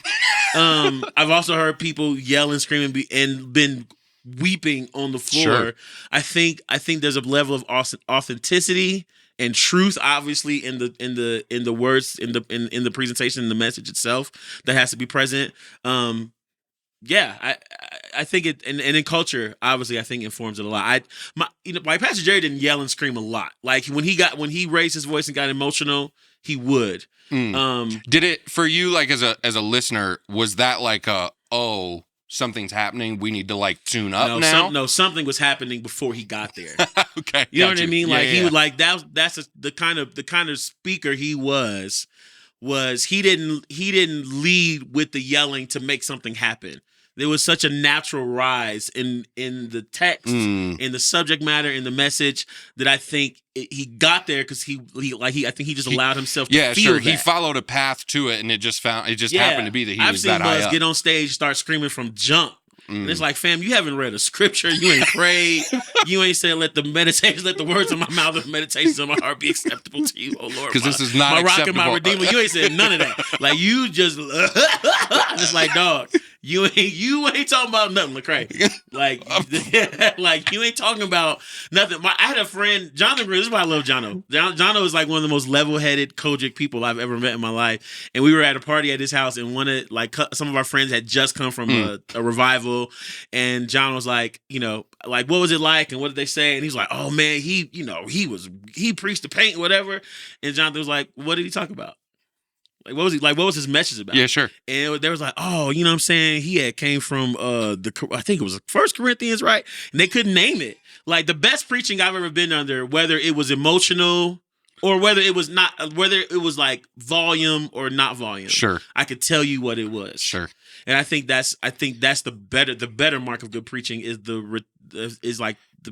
[SPEAKER 2] I've also heard people yell and scream and been weeping on the floor.
[SPEAKER 1] Sure.
[SPEAKER 2] I think there's a level of authenticity and truth, obviously, in the words, in the presentation, in the message itself, that has to be present. I think it, and in culture, obviously, I think informs it a lot. My Pastor Jerry didn't yell and scream a lot. Like when he raised his voice and got emotional, he would.
[SPEAKER 1] Did it for you? Like as a listener, was that like something's happening? We need to like tune up now.
[SPEAKER 2] Something was happening before he got there.
[SPEAKER 1] Okay,
[SPEAKER 2] you know what I mean? Like he would like that's the kind of speaker he was he didn't lead with the yelling to make something happen. There was such a natural rise in the text, in the subject matter, in the message, that I think he got there because I think he just allowed himself to feel that.
[SPEAKER 1] He followed a path to it, and it just happened to be that he was that high up.
[SPEAKER 2] I've seen Buzz get on stage, start screaming from jump. And it's like, fam, you haven't read a scripture, you ain't prayed, you ain't said, let the words of my mouth and meditations of my heart be acceptable to you, oh Lord.
[SPEAKER 1] Because this is not
[SPEAKER 2] my
[SPEAKER 1] acceptable.
[SPEAKER 2] rock and my redeemer. You ain't said none of that. Like you just like, dog, you ain't talking about nothing, Lecrae. Like you ain't talking about nothing. I had a friend, Jonathan Green. This is why I love Jono. Jono is like one of the most level-headed, Kojic people I've ever met in my life. And we were at a party at his house, and some of our friends had just come from a revival. And John was like, you know, like, what was it like? And what did they say? And he's like, oh man, he preached the paint, whatever. And Jonathan was like, what did he talk about? Like, what was his message about?
[SPEAKER 1] Yeah, sure.
[SPEAKER 2] And they was like, oh, you know what I'm saying? He had came from I think it was 1 Corinthians, right? And they couldn't name it. Like the best preaching I've ever been under, whether it was emotional or whether it was like volume or not volume.
[SPEAKER 1] Sure.
[SPEAKER 2] I could tell you what it was.
[SPEAKER 1] Sure.
[SPEAKER 2] And I think that's the better mark of good preaching is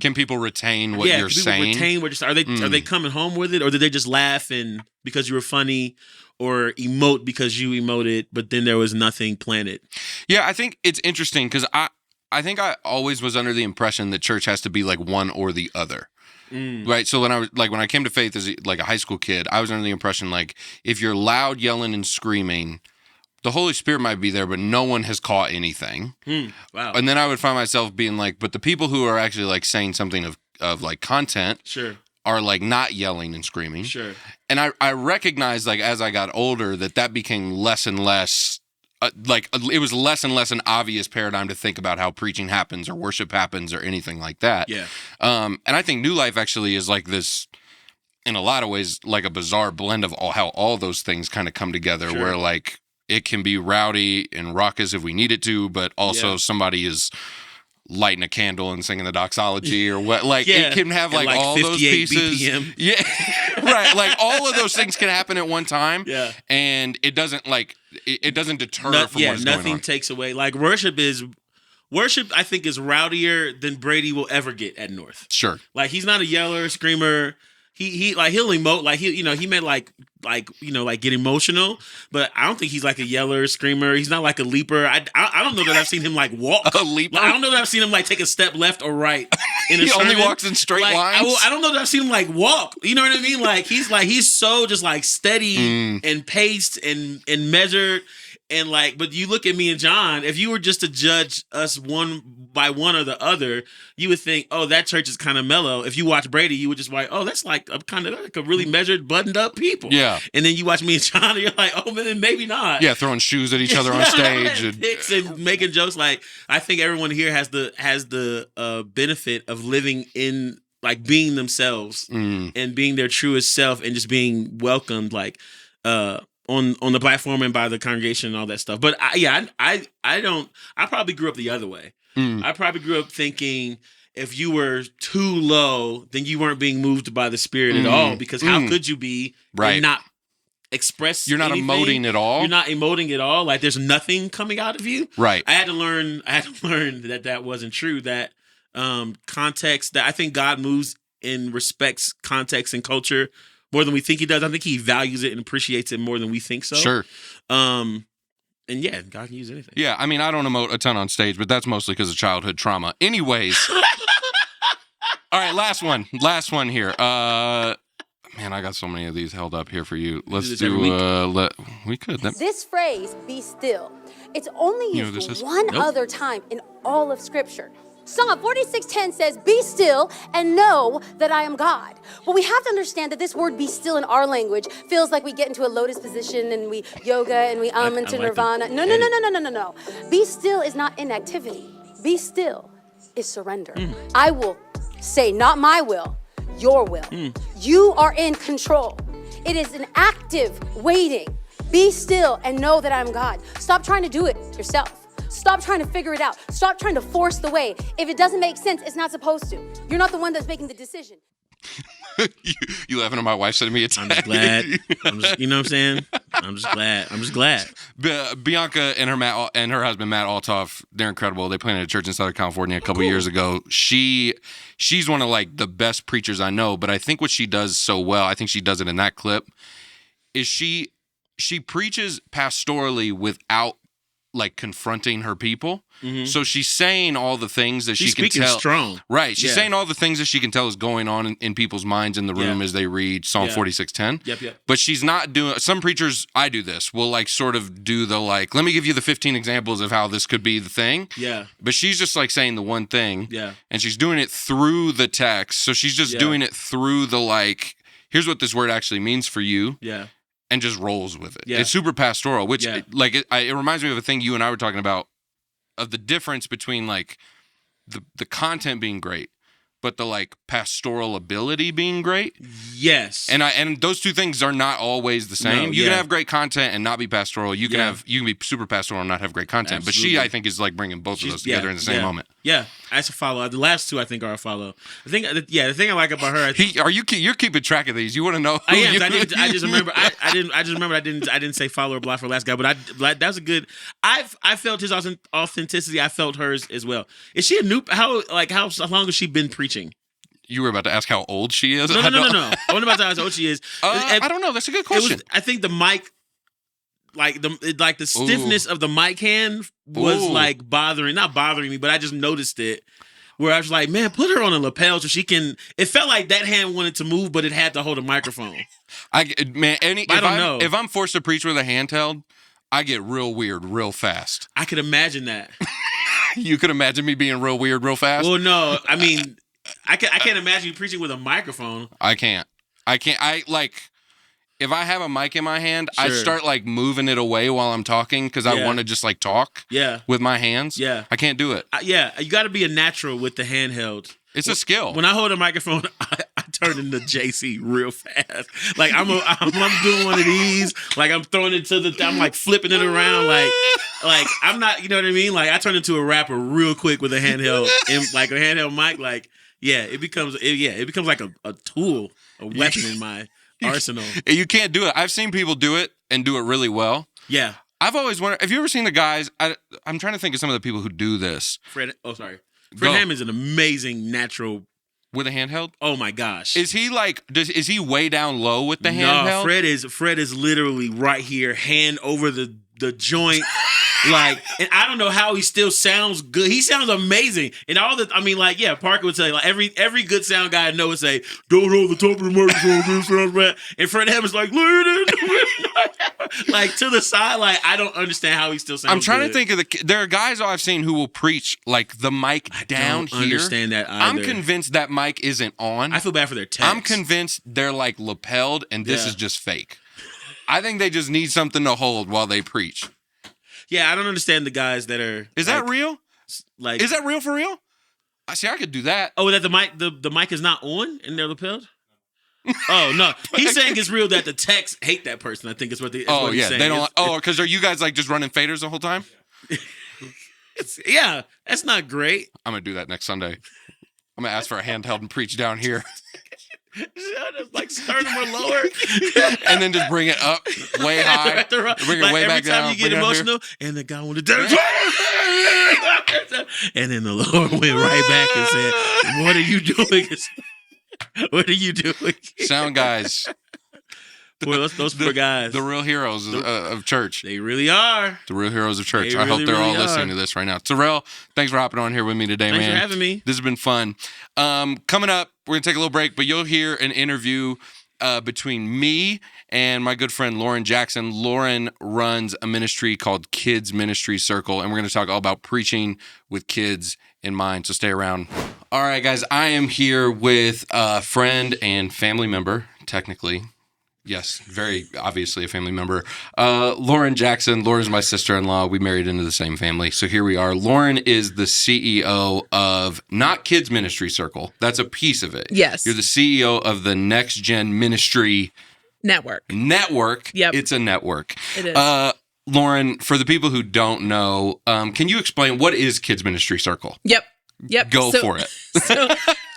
[SPEAKER 1] can people retain what you're saying?
[SPEAKER 2] Retain what you're saying. Are they coming home with it, or did they just laugh and because you were funny, or emote because you emoted, but then there was nothing planted?
[SPEAKER 1] Yeah, I think it's interesting because I think I always was under the impression that church has to be like one or the other. Right. So when I came to faith as like a high school kid, I was under the impression like if you're loud, yelling, and screaming, the Holy Spirit might be there, but no one has caught anything.
[SPEAKER 2] Wow.
[SPEAKER 1] And then I would find myself being like, but the people who are actually like saying something of like content are like not yelling and screaming.
[SPEAKER 2] Sure.
[SPEAKER 1] And I recognized like as I got older that became less and less it was less and less an obvious paradigm to think about how preaching happens or worship happens or anything like that.
[SPEAKER 2] Yeah.
[SPEAKER 1] And I think New Life actually is like this, in a lot of ways, like a bizarre blend of how all those things kind of come together where like it can be rowdy and raucous if we need it to, but also somebody is lighting a candle and singing the doxology or what. Like it can have like all those pieces.
[SPEAKER 2] BPM.
[SPEAKER 1] Yeah. Right. Like all of those things can happen at one time.
[SPEAKER 2] Yeah.
[SPEAKER 1] And it doesn't it doesn't deter from what's going on.
[SPEAKER 2] Nothing takes away. Like worship, I think, is rowdier than Brady will ever get at North.
[SPEAKER 1] Sure.
[SPEAKER 2] Like he's not a yeller, screamer. He'll emote like he meant like get emotional, but I don't think he's like a yeller, screamer. He's not like a leaper. I don't know that I've seen him like walk.
[SPEAKER 1] A leaper?
[SPEAKER 2] Like, I don't know that I've seen him like take a step left or right. In a
[SPEAKER 1] he only
[SPEAKER 2] sermon.
[SPEAKER 1] walks in straight
[SPEAKER 2] like,
[SPEAKER 1] lines.
[SPEAKER 2] I don't know that I've seen him like walk. You know what I mean? Like he's so just like steady and paced and measured. And like, but you look at me and John, if you were just to judge us one by one or the other, you would think, oh, that church is kind of mellow. If you watch Brady, you would just like, oh, that's like a kind of like a really measured, buttoned up people.
[SPEAKER 1] Yeah.
[SPEAKER 2] And then you watch me and John, and you're like, oh, man, maybe not.
[SPEAKER 1] Yeah, throwing shoes at each other on stage
[SPEAKER 2] and making jokes. Like, I think everyone here has the benefit of living in like being themselves and being their truest self and just being welcomed like on the platform and by the congregation and all that stuff. But I probably grew up the other way. I probably grew up thinking if you were too low, then you weren't being moved by the Spirit at all, because how could you be and not express
[SPEAKER 1] You're not
[SPEAKER 2] anything?
[SPEAKER 1] emoting at all.
[SPEAKER 2] You're not emoting at all. Like there's nothing coming out of you.
[SPEAKER 1] Right.
[SPEAKER 2] I had to learn that wasn't true. That context, that I think God moves and respects context and culture more than we think he does. I think he values it and appreciates it more than we think so.
[SPEAKER 1] Sure.
[SPEAKER 2] And yeah, God can use anything.
[SPEAKER 1] Yeah, I mean, I don't emote a ton on stage, but that's mostly because of childhood trauma. Anyways. All right, last one here. Man, I got so many of these held up here for you. Let's do, we could.
[SPEAKER 6] This phrase, be still, it's only used one other time in all of Scripture. Psalm 46:10 says, be still and know that I am God. But we have to understand that this word be still in our language feels like we get into a lotus position and we yoga and we into nirvana. No. Be still is not inactivity. Be still is surrender. I will say, not my will, your will. You are in control. It is an active waiting. Be still and know that I'm God. Stop trying to do it yourself. Stop trying to figure it out. Stop trying to force the way. If it doesn't make sense, it's not supposed to. You're not the one that's making the decision.
[SPEAKER 1] you laughing at my wife sending me a text?
[SPEAKER 2] I'm just glad. You know what I'm saying? I'm just glad.
[SPEAKER 1] Bianca and her husband Matt Altoff, they're incredible. They planted a church in Southern California a couple years ago. She's one of like the best preachers I know, but I think what she does so well, I think she does it in that clip, is she preaches pastorally without like confronting her people. So she's saying all the things that she can tell.
[SPEAKER 2] She's strong.
[SPEAKER 1] Right. She's saying all the things that she can tell is going on in people's minds in the room as they read Psalm 46:10.
[SPEAKER 2] Yep.
[SPEAKER 1] But she's not doing, some preachers, I do this, will like sort of do the like, let me give you the 15 examples of how this could be the thing.
[SPEAKER 2] Yeah.
[SPEAKER 1] But she's just like saying the one thing.
[SPEAKER 2] Yeah.
[SPEAKER 1] And she's doing it through the text. So she's just doing it through the like, here's what this word actually means for you.
[SPEAKER 2] Yeah.
[SPEAKER 1] And just rolls with it.
[SPEAKER 2] Yeah.
[SPEAKER 1] It's super pastoral, which it reminds me of a thing you and I were talking about, of the difference between like the content being great, but the like pastoral ability being great.
[SPEAKER 2] Yes.
[SPEAKER 1] And those two things are not always the same.
[SPEAKER 2] No,
[SPEAKER 1] you can have great content and not be pastoral. You can be super pastoral and not have great content.
[SPEAKER 2] Absolutely.
[SPEAKER 1] But she, I think, is like bringing both of those together in the same moment.
[SPEAKER 2] Yeah, that's a follow. The last two I think are a follow. The thing I like about her.
[SPEAKER 1] You're keeping track of these. You want to know?
[SPEAKER 2] I am. I just remember. I didn't say follow or block for the last guy, but that's a good. I felt his authenticity. I felt hers as well. Is she a new? How long has she been preaching?
[SPEAKER 1] You were about to ask how old she is?
[SPEAKER 2] No. I wasn't about to ask how old she is.
[SPEAKER 1] I don't know. That's a good question.
[SPEAKER 2] I think the mic, the stiffness of the mic hand was not bothering me, but I just noticed it. Where I was like, man, put her on a lapel so she can. It felt like that hand wanted to move, but it had to hold a microphone.
[SPEAKER 1] I don't know. If I'm forced to preach with a handheld, I get real weird real fast.
[SPEAKER 2] I could imagine that.
[SPEAKER 1] You could imagine me being real weird real fast?
[SPEAKER 2] Well, no. I mean, I can't imagine you preaching with a microphone.
[SPEAKER 1] I can't. If I have a mic in my hand, sure. I start moving it away while I'm talking because I want to just talk with my hands. Yeah. I can't do it.
[SPEAKER 2] You got to be a natural with the handheld.
[SPEAKER 1] It's a skill.
[SPEAKER 2] When I hold a microphone, I turn into JC real fast. I'm doing one of these. I'm throwing it I'm flipping it around. I'm not, you know what I mean? I turn into a rapper real quick with a handheld and a handheld mic. It becomes like a tool, a weapon in my arsenal.
[SPEAKER 1] You can't do it. I've seen people do it and do it really well.
[SPEAKER 2] Yeah.
[SPEAKER 1] I've always wondered, have you ever seen the guys, I'm trying to think of some of the people who do this.
[SPEAKER 2] Fred Hammond's an amazing natural.
[SPEAKER 1] With a handheld?
[SPEAKER 2] Oh my gosh.
[SPEAKER 1] Is he is he way down low with the handheld?
[SPEAKER 2] No, Fred is literally right here, hand over the joint. And I don't know how he still sounds good. He sounds amazing. And Parker would say, every good sound guy I know would say, don't hold the top of the microphone, this sounds bad. And Fred Hammond's look at it. To the side, I don't understand how he still sounds good.
[SPEAKER 1] I'm trying to think of there are guys I've seen who will preach, the mic down here. I don't
[SPEAKER 2] understand that either.
[SPEAKER 1] I'm convinced that mic isn't on.
[SPEAKER 2] I feel bad for their text.
[SPEAKER 1] I'm convinced they're, lapelled, and this is just fake. I think they just need something to hold while they preach.
[SPEAKER 2] Yeah, I don't understand the guys that are.
[SPEAKER 1] Is that real? Is that real for real? I could do that.
[SPEAKER 2] Oh, that the mic is not on and they're lapelled? Oh no, he's saying it's real that the texts hate that person. I think is what they.
[SPEAKER 1] What he's saying. They don't. Because are you guys just running faders the whole time?
[SPEAKER 2] Yeah, that's not great.
[SPEAKER 1] I'm gonna do that next Sunday. I'm gonna ask for a handheld and preach down here.
[SPEAKER 2] Start them or lower,
[SPEAKER 1] and then just bring it up way high, bring it way back down.
[SPEAKER 2] Every time you get emotional, and the guy wanted to dance, and then the Lord went right back and said, "What are you doing? What are you doing?"
[SPEAKER 1] Sound guys.
[SPEAKER 2] Boy, those poor guys.
[SPEAKER 1] The real heroes of church.
[SPEAKER 2] They really are.
[SPEAKER 1] The real heroes of church. I hope they're all listening to this right now. Terrell, thanks for hopping on here with me today, man.
[SPEAKER 2] Thanks for having me.
[SPEAKER 1] This has been fun. Coming up, we're going to take a little break, but you'll hear an interview between me and my good friend Lauren Jackson. Lauren runs a ministry called Kids Ministry Circle, and we're going to talk all about preaching with kids in mind, so stay around. All right, guys, I am here with a friend and family member, technically. Yes, very obviously a family member. Lauren Jackson. Lauren's my sister-in-law. We married into the same family. So here we are. Lauren is the CEO of not Kids Ministry Circle. That's a piece of it.
[SPEAKER 7] Yes.
[SPEAKER 1] You're the CEO of the Next Gen Ministry
[SPEAKER 7] Network.
[SPEAKER 1] Yep. It's a network.
[SPEAKER 7] It is.
[SPEAKER 1] Lauren, for the people who don't know, can you explain what is Kids Ministry Circle?
[SPEAKER 7] Yep.
[SPEAKER 1] Go for it.
[SPEAKER 7] So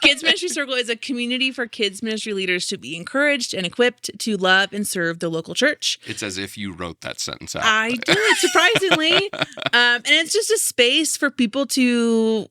[SPEAKER 7] Kids Ministry Circle is a community for kids ministry leaders to be encouraged and equipped to love and serve the local church.
[SPEAKER 1] It's as if you wrote that sentence out.
[SPEAKER 7] I did, surprisingly. And it's just a space for people to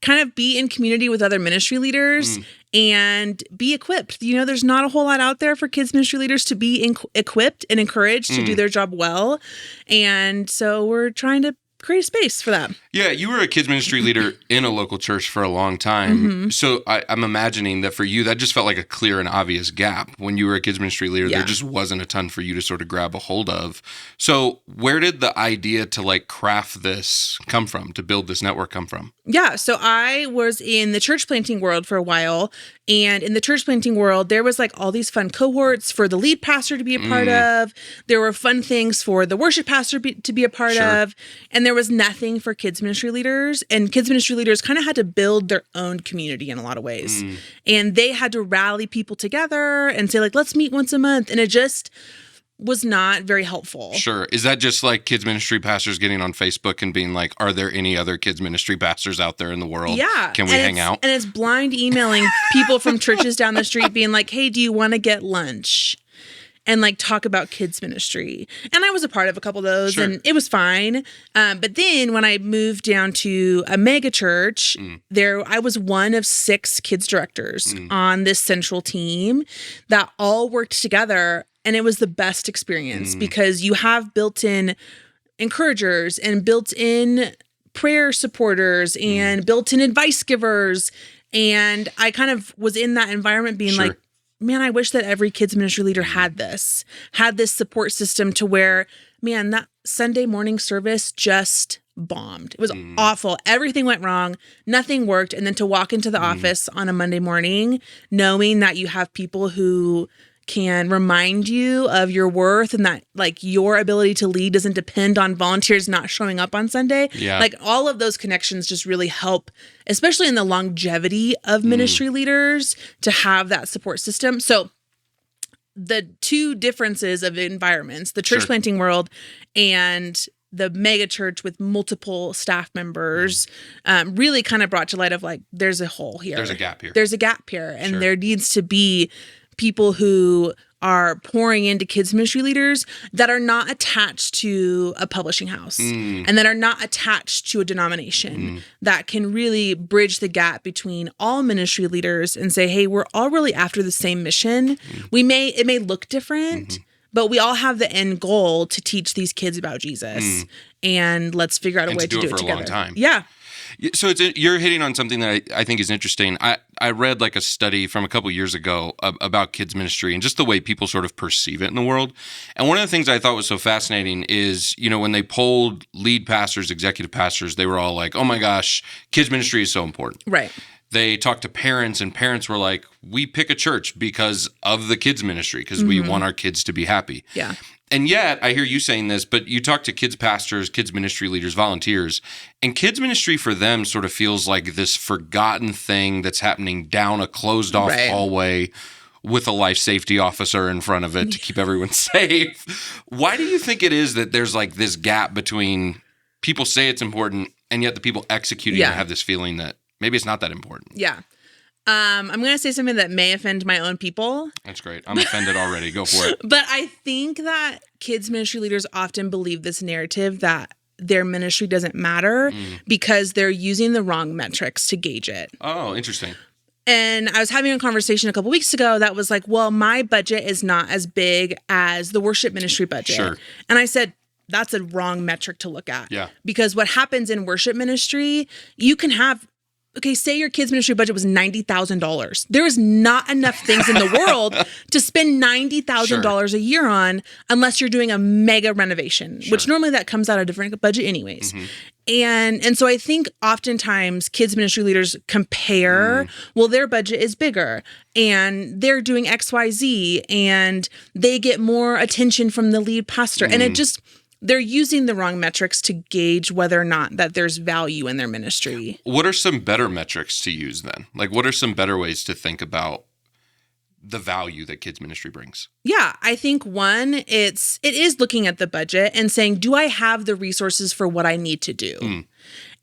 [SPEAKER 7] kind of be in community with other ministry leaders and be equipped. There's not a whole lot out there for kids ministry leaders to be equipped and encouraged to do their job well. And so we're trying to create a space for that.
[SPEAKER 1] Yeah, you were a kids ministry leader in a local church for a long time. Mm-hmm. So I'm imagining that for you, that just felt like a clear and obvious gap. When you were a kids ministry leader, there just wasn't a ton for you to sort of grab a hold of. So where did the idea to craft this come from, to build this network come from?
[SPEAKER 7] Yeah, so I was in the church planting world for a while. And in the church planting world, there was all these fun cohorts for the lead pastor to be a part of. There were fun things for the worship pastor to be a part of. And there was nothing for kids ministry leaders. And kids ministry leaders kind of had to build their own community in a lot of ways. And they had to rally people together and say, let's meet once a month. And was not very helpful.
[SPEAKER 1] Sure. Is that just like kids ministry pastors getting on Facebook and being like, are there any other kids ministry pastors out there in the world?
[SPEAKER 7] Yeah.
[SPEAKER 1] Can we hang out?
[SPEAKER 7] And it's blind emailing people from churches down the street being like, hey, do you want to get lunch? And like talk about kids ministry. And I was a part of a couple of those and it was fine. But then when I moved down to a mega church, I was one of 6 kids directors on this central team that all worked together. And it was the best experience because you have built-in encouragers and built-in prayer supporters and built-in advice givers. And I kind of was in that environment being like, man, I wish that every kids ministry leader had this support system to where, man, that Sunday morning service just bombed. It was awful. Everything went wrong. Nothing worked. And then to walk into the office on a Monday morning, knowing that you have people who can remind you of your worth and that like your ability to lead doesn't depend on volunteers not showing up on Sunday.
[SPEAKER 1] Yeah.
[SPEAKER 7] Like all of those connections just really help, especially in the longevity of ministry leaders, to have that support system. So the two differences of environments, the church planting world and the mega church with multiple staff members, really kind of brought to light of like, there's a hole here.
[SPEAKER 1] There's a gap here.
[SPEAKER 7] There's a gap here. And there needs to be people who are pouring into kids ministry leaders that are not attached to a publishing house and that are not attached to a denomination that can really bridge the gap between all ministry leaders and say, hey, we're all really after the same mission. It may look different, but we all have the end goal to teach these kids about Jesus and let's figure out a way to do it
[SPEAKER 1] for
[SPEAKER 7] together.
[SPEAKER 1] A long time.
[SPEAKER 7] Yeah.
[SPEAKER 1] So you're hitting on something that I think is interesting. I read like a study from a couple years ago about kids ministry and just the way people sort of perceive it in the world. And one of the things I thought was so fascinating is, when they polled lead pastors, executive pastors, they were all like, oh my gosh, kids ministry is so important.
[SPEAKER 7] Right.
[SPEAKER 1] They talked to parents and parents were like, we pick a church because of the kids ministry, because we want our kids to be happy.
[SPEAKER 7] Yeah.
[SPEAKER 1] And yet, I hear you saying this, but you talk to kids pastors, kids ministry leaders, volunteers, and kids ministry for them sort of feels like this forgotten thing that's happening down a closed-off hallway with a life safety officer in front of it to keep everyone safe. Why do you think it is that there's like this gap between people say it's important and yet the people executing it have this feeling that maybe it's not that important?
[SPEAKER 7] Yeah. I'm going to say something that may offend my own people.
[SPEAKER 1] That's great. I'm offended already. Go for it.
[SPEAKER 7] But I think that kids ministry leaders often believe this narrative that their ministry doesn't matter because they're using the wrong metrics to gauge it.
[SPEAKER 1] Oh, interesting.
[SPEAKER 7] And I was having a conversation a couple weeks ago that was like, well, my budget is not as big as the worship ministry budget.
[SPEAKER 1] Sure.
[SPEAKER 7] And I said, that's a wrong metric to look at.
[SPEAKER 1] Yeah.
[SPEAKER 7] Because what happens in worship ministry, you can have, okay, say your kids ministry budget was $90,000. There is not enough things in the world to spend $90,000 a year on unless you're doing a mega renovation, which normally that comes out of a different budget anyways. And so I think oftentimes kids ministry leaders compare, well, their budget is bigger and they're doing XYZ and they get more attention from the lead pastor. And it just, they're using the wrong metrics to gauge whether or not that there's value in their ministry.
[SPEAKER 1] What are some better metrics to use then? Like, what are some better ways to think about the value that kids ministry brings?
[SPEAKER 7] Yeah, I think one, it is looking at the budget and saying, do I have the resources for what I need to do?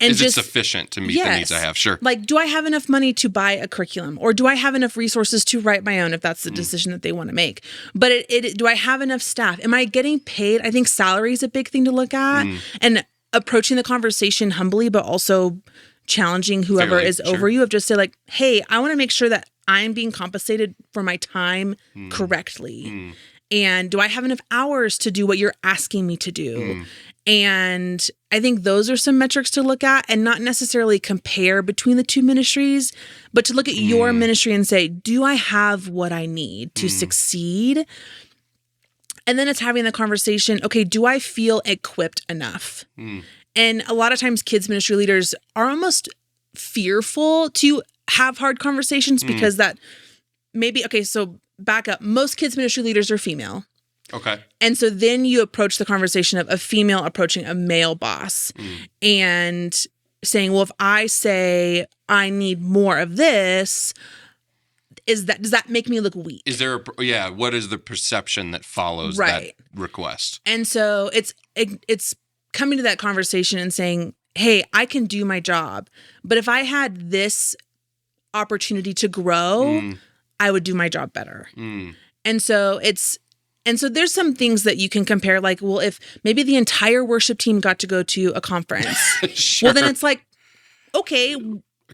[SPEAKER 7] And
[SPEAKER 1] is it sufficient to meet the needs I have? Sure.
[SPEAKER 7] Like, do I have enough money to buy a curriculum, or do I have enough resources to write my own if that's the decision that they want to make? But do I have enough staff? Am I getting paid? I think salary is a big thing to look at, and approaching the conversation humbly, but also challenging whoever is over you of just say like, hey, I want to make sure that I'm being compensated for my time correctly. And do I have enough hours to do what you're asking me to do? And I think those are some metrics to look at, and not necessarily compare between the two ministries, but to look at your ministry and say, do I have what I need to succeed? And then it's having the conversation, okay, do I feel equipped enough? And a lot of times kids ministry leaders are almost fearful to have hard conversations because that maybe, okay, so back up. Most kids ministry leaders are female.
[SPEAKER 1] Okay.
[SPEAKER 7] And so then you approach the conversation of a female approaching a male boss and saying, well, if I say I need more of this, does that make me look weak?
[SPEAKER 1] Is there what is the perception that follows that request?
[SPEAKER 7] And so it's coming to that conversation and saying, hey, I can do my job, but if I had this opportunity to grow, I would do my job better. And so there's some things that you can compare, like, well, if maybe the entire worship team got to go to a conference,
[SPEAKER 1] Sure.
[SPEAKER 7] well, then it's like, okay.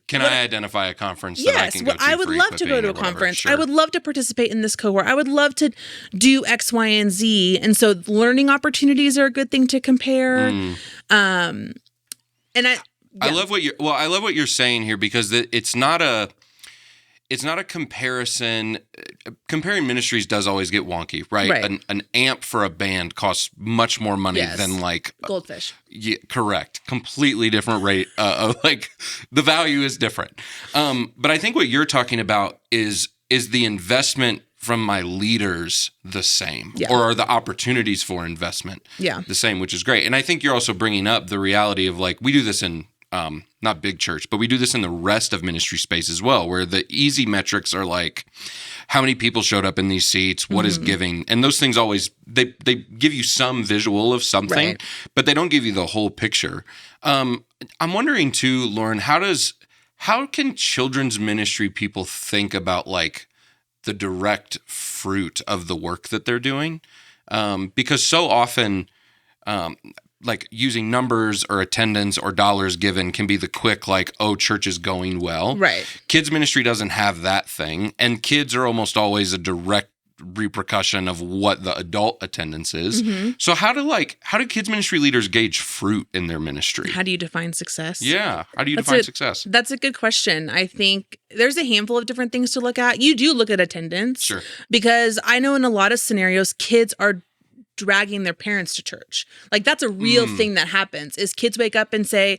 [SPEAKER 1] Can I identify a conference that I can go to?
[SPEAKER 7] I would love to go to a conference. Sure. I would love to participate in this cohort. I would love to do X, Y, and Z. And so learning opportunities are a good thing to compare. And I love what
[SPEAKER 1] you're saying here, because it's not a comparison. Comparing ministries does always get wonky, right? An amp for a band costs much more money than like
[SPEAKER 7] Goldfish.
[SPEAKER 1] Yeah, correct. Completely different rate. Like the value is different. But I think what you're talking about is the investment from my leaders the same, or are the opportunities for investment the same, which is great. And I think you're also bringing up the reality of, like, we do this in not big church, but we do this in the rest of ministry space as well, where the easy metrics are like how many people showed up in these seats, what is giving, and those things always they give you some visual of something, but they don't give you the whole picture. I'm wondering too, Lauren, how can children's ministry people think about, like, the direct fruit of the work that they're doing? Because so often, like, using numbers or attendance or dollars given can be the quick, like, oh, church is going well. Right. Kids ministry doesn't have that thing. And kids are almost always a direct repercussion of what the adult attendance is. So how do kids ministry leaders gauge fruit in their ministry?
[SPEAKER 7] How do you define success?
[SPEAKER 1] Yeah. How do you define success?
[SPEAKER 7] That's a good question. I think there's a handful of different things to look at. You do look at attendance.
[SPEAKER 1] Sure.
[SPEAKER 7] Because I know in a lot of scenarios, kids are dragging their parents to church. Like, that's a real thing that happens, is kids wake up and say,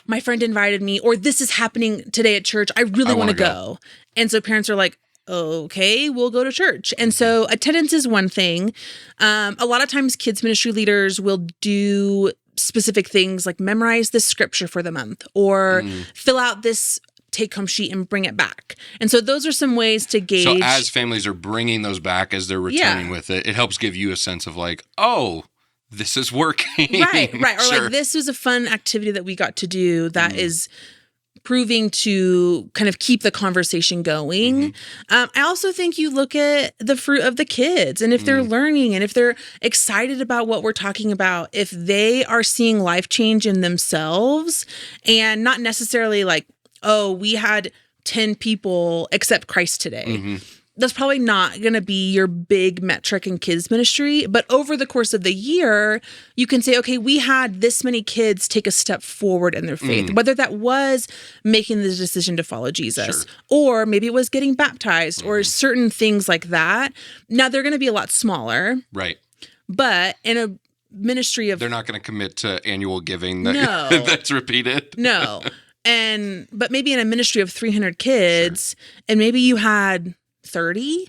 [SPEAKER 7] my friend invited me, or this is happening today at church. I really want to go. And so parents are like, okay, we'll go to church. And so attendance is one thing. A lot of times kids ministry leaders will do specific things like memorize this scripture for the month, or fill out this take-home sheet and bring it back. And so those are some ways to gauge.
[SPEAKER 1] So as families are bringing those back, as they're returning with it, it helps give you a sense of, like, oh, this is working.
[SPEAKER 7] Right. Or like, this was a fun activity that we got to do that is proving to kind of keep the conversation going. I also think you look at the fruit of the kids, and if they're learning, and if they're excited about what we're talking about, if they are seeing life change in themselves, and not necessarily like, oh, we had 10 people accept Christ today. That's probably not going to be your big metric in kids ministry. But over the course of the year, you can say, okay, we had this many kids take a step forward in their faith, whether that was making the decision to follow Jesus, or maybe it was getting baptized, or certain things like that. Now, they're going to be a lot smaller. Right. But in a ministry of...
[SPEAKER 1] They're not going to commit to annual giving that's repeated.
[SPEAKER 7] No. But maybe in a ministry of 300 kids, and maybe you had 30,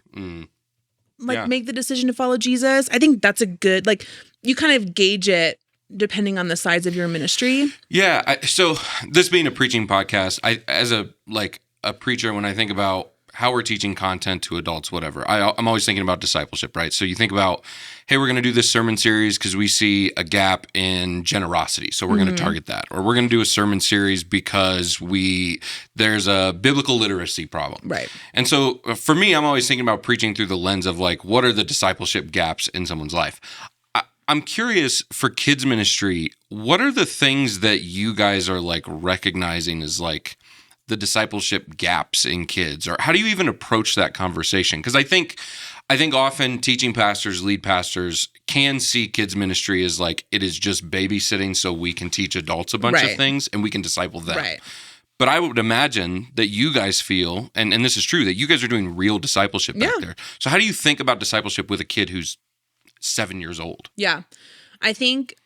[SPEAKER 7] make the decision to follow Jesus. I think that's a good, like, you kind of gauge it depending on the size of your ministry.
[SPEAKER 1] Yeah. So this being a preaching podcast, as a preacher, when I think about how we're teaching content to adults, whatever, I'm always thinking about discipleship, right? So you think about, hey, we're going to do this sermon series because we see a gap in generosity, so we're going to target that. Or we're going to do a sermon series because there's a biblical literacy problem. Right. And so for me, I'm always thinking about preaching through the lens of, like, what are the discipleship gaps in someone's life? I'm curious, for kids ministry, what are the things that you guys are, like, recognizing as, like, the discipleship gaps in kids? Or how do you even approach that conversation? Because I think often teaching pastors, lead pastors, can see kids ministry as, like, it is just babysitting so we can teach adults a bunch of things and we can disciple them. Right. But I would imagine that you guys feel, and this is true, that you guys are doing real discipleship back there. So how do you think about discipleship with a kid who's 7 years old?
[SPEAKER 7] Yeah. I think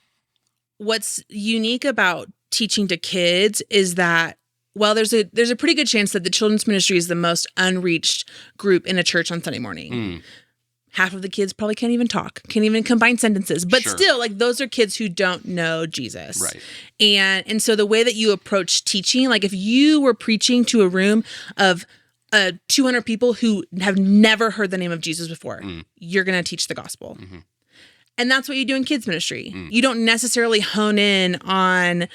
[SPEAKER 7] what's unique about teaching to kids is that, well, there's a pretty good chance that the children's ministry is the most unreached group in a church on Sunday morning. Half of the kids probably can't even talk, can't even combine sentences, but still, like, those are kids who don't know Jesus. Right. And so the way that you approach teaching, like, if you were preaching to a room of 200 people who have never heard the name of Jesus before. You're going to teach the gospel. Mm-hmm. And that's what you do in kids ministry. You don't necessarily hone in on,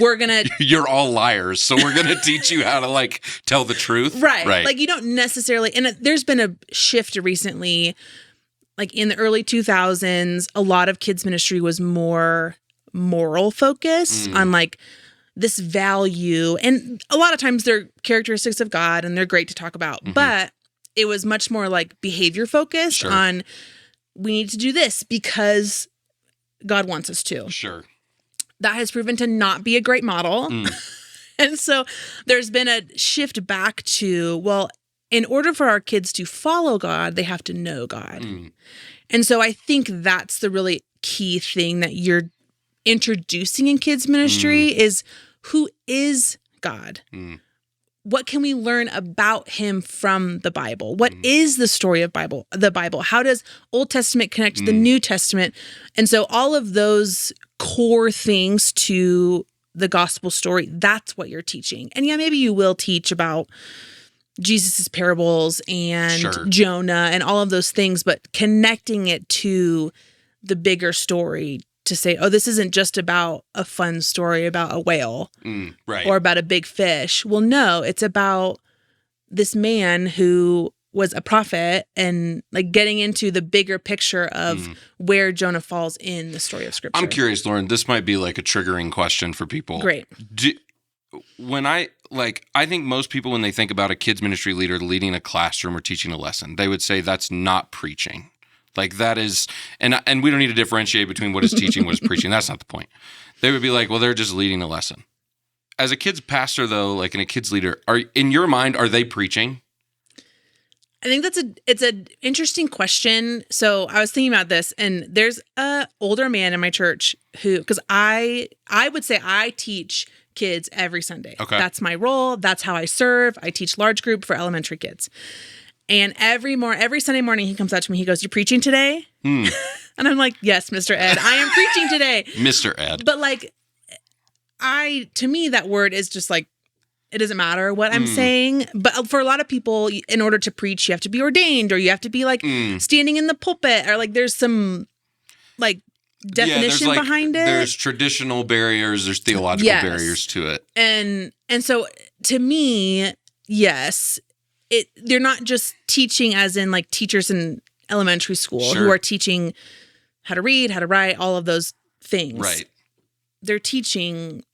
[SPEAKER 7] we're going to...
[SPEAKER 1] You're all liars, so we're going to teach you how to, like, tell the truth.
[SPEAKER 7] Right. Like, you don't necessarily... And there's been a shift recently, like, in the early 2000s, a lot of kids ministry was more moral focused on, like, this value. And a lot of times they're characteristics of God, and they're great to talk about. But it was much more, like, behavior focused on... We need to do this because God wants us to.
[SPEAKER 1] Sure.
[SPEAKER 7] That has proven to not be a great model. And so there's been a shift back to, well, in order for our kids to follow God, they have to know God. And so I think that's the really key thing that you're introducing in kids ministry is, who is God? What can we learn about him from the Bible? What is the story of the Bible? How does Old Testament connect to the New Testament? And so all of those core things to the gospel story, that's what you're teaching. And yeah, maybe you will teach about Jesus's parables and Jonah and all of those things, but connecting it to the bigger story to say, oh, this isn't just about a fun story about a whale or about a big fish. Well, no, it's about this man who was a prophet and like getting into the bigger picture of where Jonah falls in the story of Scripture.
[SPEAKER 1] I'm curious, Lauren, this might be like a triggering question for people.
[SPEAKER 7] Great.
[SPEAKER 1] I think most people, when they think about a kids ministry leader leading a classroom or teaching a lesson, they would say that's not preaching. Like that is, and we don't need to differentiate between what is teaching, what is preaching. That's not the point. They would be like, well, they're just leading a lesson. As a kids pastor, though, like in a kids leader, in your mind, are they preaching?
[SPEAKER 7] I think it's an interesting question. So I was thinking about this, and there's a older man in my church who, because I would say I teach kids every Sunday.
[SPEAKER 1] Okay.
[SPEAKER 7] That's my role. That's how I serve. I teach large group for elementary kids. And every Sunday morning, he comes up to me. He goes, "You preaching today?" And I'm like, "Yes, Mr. Ed, I am preaching today."
[SPEAKER 1] Mr. Ed.
[SPEAKER 7] But like, to me, that word is just like, it doesn't matter what I'm saying. But for a lot of people, in order to preach, you have to be ordained, or you have to be like standing in the pulpit, or like there's some like definition behind it.
[SPEAKER 1] There's traditional barriers. There's theological barriers to it.
[SPEAKER 7] And so to me, yes. They're not just teaching as in like teachers in elementary school who are teaching how to read, how to write, all of those things.
[SPEAKER 1] Right.
[SPEAKER 7] They're teaching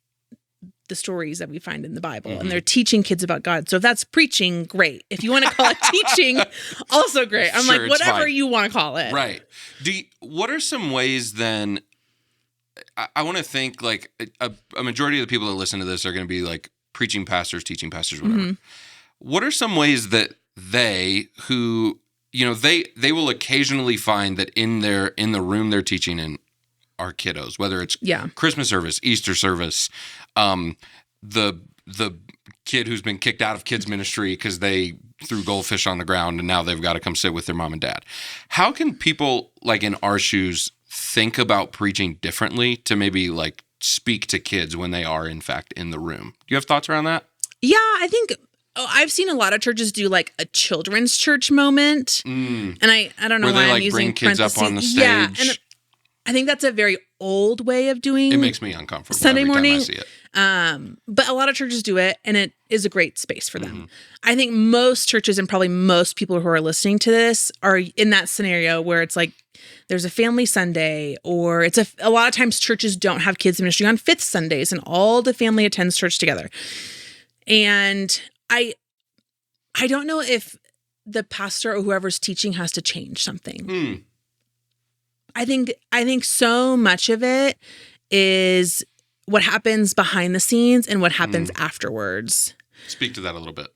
[SPEAKER 7] the stories that we find in the Bible, and they're teaching kids about God. So if that's preaching, great. If you want to call it teaching, also great. I'm like, whatever you want to call it.
[SPEAKER 1] Right. What are some ways then, I want to think like a majority of the people that listen to this are going to be like preaching pastors, teaching pastors, whatever. What are some ways that they will occasionally find that in the room they're teaching in are kiddos, whether it's Christmas service, Easter service, the kid who's been kicked out of kids ministry because they threw goldfish on the ground and now they've got to come sit with their mom and dad. How can people like in our shoes think about preaching differently to maybe like speak to kids when they are in fact in the room? Do you have thoughts around that?
[SPEAKER 7] Yeah, I think I've seen a lot of churches do like a children's church moment. And I don't know
[SPEAKER 1] where
[SPEAKER 7] why
[SPEAKER 1] they
[SPEAKER 7] I'm
[SPEAKER 1] like
[SPEAKER 7] using
[SPEAKER 1] bring kids up on the stage.
[SPEAKER 7] Yeah, and I think that's a very old way of doing
[SPEAKER 1] it. Makes me uncomfortable
[SPEAKER 7] Sunday
[SPEAKER 1] every
[SPEAKER 7] morning.
[SPEAKER 1] time I see it.
[SPEAKER 7] But a lot of churches do it, and it is a great space for them. I think most churches and probably most people who are listening to this are in that scenario where it's like there's a family Sunday, or it's a lot of times churches don't have kids ministry on fifth Sundays, and all the family attends church together. And I don't know if the pastor or whoever's teaching has to change something. I think so much of it is what happens behind the scenes and what happens afterwards.
[SPEAKER 1] Speak to that a little bit.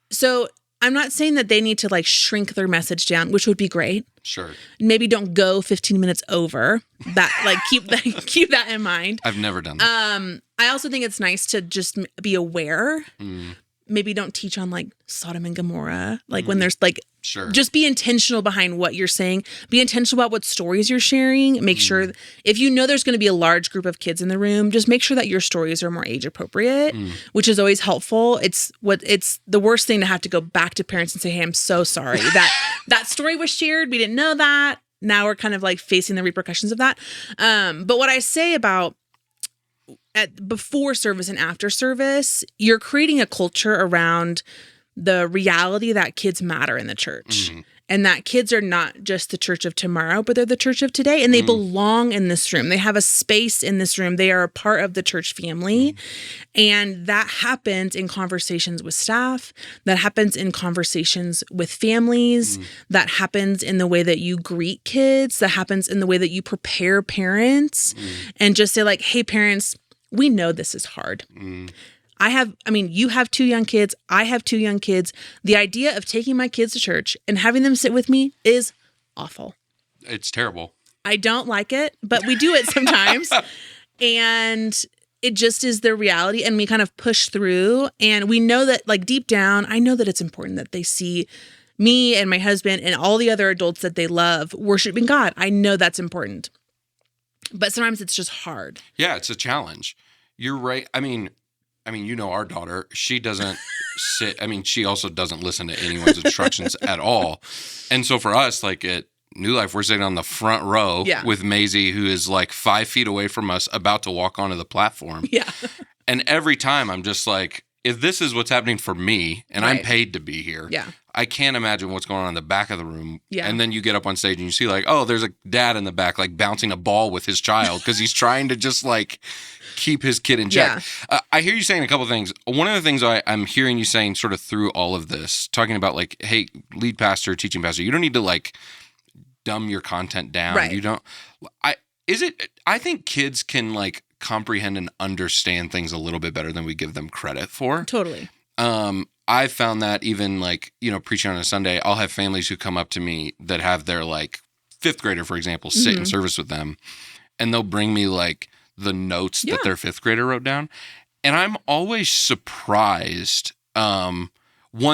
[SPEAKER 7] So I'm not saying that they need to like shrink their message down, which would be great.
[SPEAKER 1] Sure.
[SPEAKER 7] Maybe don't go 15 minutes over that. Like keep that in mind.
[SPEAKER 1] I've never done that.
[SPEAKER 7] I also think it's nice to just be aware. Maybe don't teach on like Sodom and Gomorrah, like when there's like
[SPEAKER 1] Sure.
[SPEAKER 7] Just be intentional behind what you're saying. Be intentional about what stories you're sharing. Make sure if you know there's going to be a large group of kids in the room, just make sure that your stories are more age appropriate, which is always helpful. It's the worst thing to have to go back to parents and say, "Hey, I'm so sorry that story was shared. We didn't know that." Now we're kind of like facing the repercussions of that. But what I say about before service and after service, you're creating a culture around the reality that kids matter in the church and that kids are not just the church of tomorrow, but they're the church of today, and they belong in this room. They have a space in this room. They are a part of the church family. And that happens in conversations with staff. That happens in conversations with families. That happens in the way that you greet kids. That happens in the way that you prepare parents and just say like, "Hey parents, we know this is hard. You have 2 young kids. I have 2 young kids. The idea of taking my kids to church and having them sit with me is awful.
[SPEAKER 1] It's terrible.
[SPEAKER 7] I don't like it, but we do it sometimes. And it just is the reality. And we kind of push through. And we know that, like, deep down, I know that it's important that they see me and my husband and all the other adults that they love worshiping God. I know that's important. But sometimes it's just hard.
[SPEAKER 1] Yeah, it's a challenge. You're right. I mean, you know, our daughter, she doesn't she also doesn't listen to anyone's instructions at all. And so for us, like at New Life, we're sitting on the front row with Maisie, who is like 5 feet away from us, about to walk onto the platform.
[SPEAKER 7] Yeah.
[SPEAKER 1] And every time I'm just like, if this is what's happening for me and I'm paid to be here, I can't imagine what's going on in the back of the room. Yeah. And then you get up on stage and you see like, oh, there's a dad in the back, like bouncing a ball with his child because he's trying to just like keep his kid in check. Yeah. I hear you saying a couple of things. One of the things I'm hearing you saying sort of through all of this, talking about like, hey, lead pastor, teaching pastor, you don't need to like dumb your content down. Right. You don't. I think kids can like comprehend and understand things a little bit better than we give them credit for.
[SPEAKER 7] Totally.
[SPEAKER 1] I've found that even like, you know, preaching on a Sunday, I'll have families who come up to me that have their like 5th grader, for example, sit in service with them, and they'll bring me like the notes that their 5th grader wrote down. And I'm always surprised, one,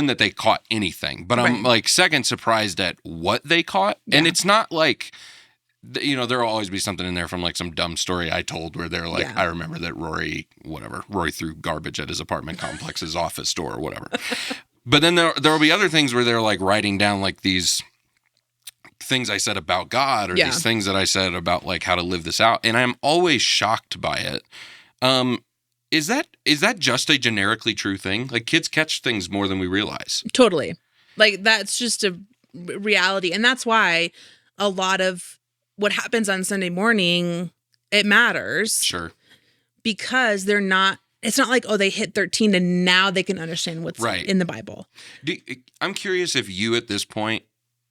[SPEAKER 1] that they caught anything, but I'm like second surprised at what they caught. Yeah. And it's not like, you know, there'll always be something in there from like some dumb story I told where they're like, I remember that Rory threw garbage at his apartment complex's office door or whatever. But then there'll be other things where they're like writing down like these things I said about God or these things that I said about like how to live this out. And I'm always shocked by it. Is that just a generically true thing? Like kids catch things more than we realize.
[SPEAKER 7] Totally. Like that's just a reality. And that's why a lot of what happens on Sunday morning, it matters.
[SPEAKER 1] Sure. Because
[SPEAKER 7] it's not like, oh, they hit 13 and now they can understand what's in the Bible.
[SPEAKER 1] I'm curious if you at this point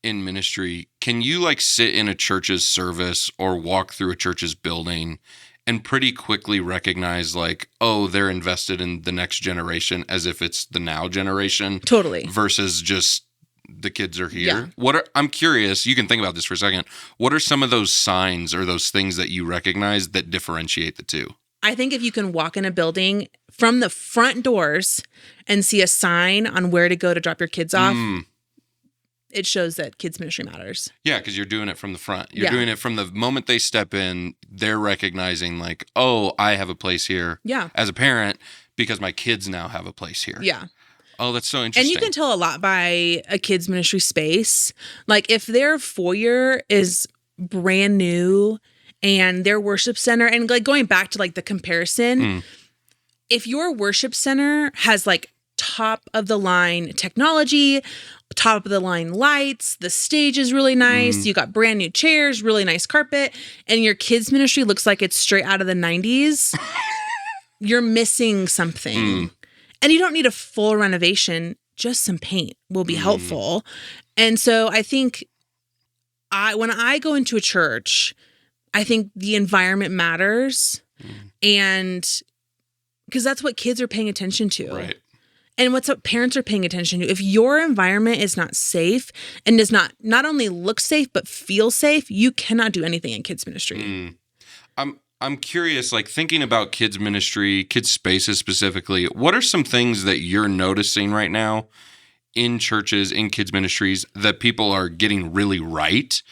[SPEAKER 1] in ministry, can you like sit in a church's service or walk through a church's building and pretty quickly recognize like, oh, they're invested in the next generation as if it's the now generation.
[SPEAKER 7] Totally.
[SPEAKER 1] Versus just the kids are here. Yeah. I'm curious, you can think about this for a second. What are some of those signs or those things that you recognize that differentiate the two?
[SPEAKER 7] I think if you can walk in a building from the front doors and see a sign on where to go to drop your kids off, it shows that kids ministry matters.
[SPEAKER 1] Yeah, because you're doing it from the front. You're doing it from the moment they step in, they're recognizing like, oh, I have a place here as a parent because my kids now have a place here.
[SPEAKER 7] Yeah.
[SPEAKER 1] Oh, that's so interesting.
[SPEAKER 7] And you can tell a lot by a kids ministry space. Like if their foyer is brand new and their worship center, and like going back to like the comparison, if your worship center has like top of the line technology, top of the line lights, the stage is really nice, you got brand new chairs, really nice carpet, and your kids ministry looks like it's straight out of the 90s, you're missing something. And you don't need a full renovation, just some paint will be helpful. And so I think when I go into a church, I think the environment matters, and because that's what kids are paying attention to.
[SPEAKER 1] Right.
[SPEAKER 7] And what parents are paying attention to. If your environment is not safe and does not only look safe, but feel safe, you cannot do anything in kids ministry.
[SPEAKER 1] I'm curious, like thinking about kids ministry, kids spaces specifically, what are some things that you're noticing right now in churches, in kids ministries that people are getting really right?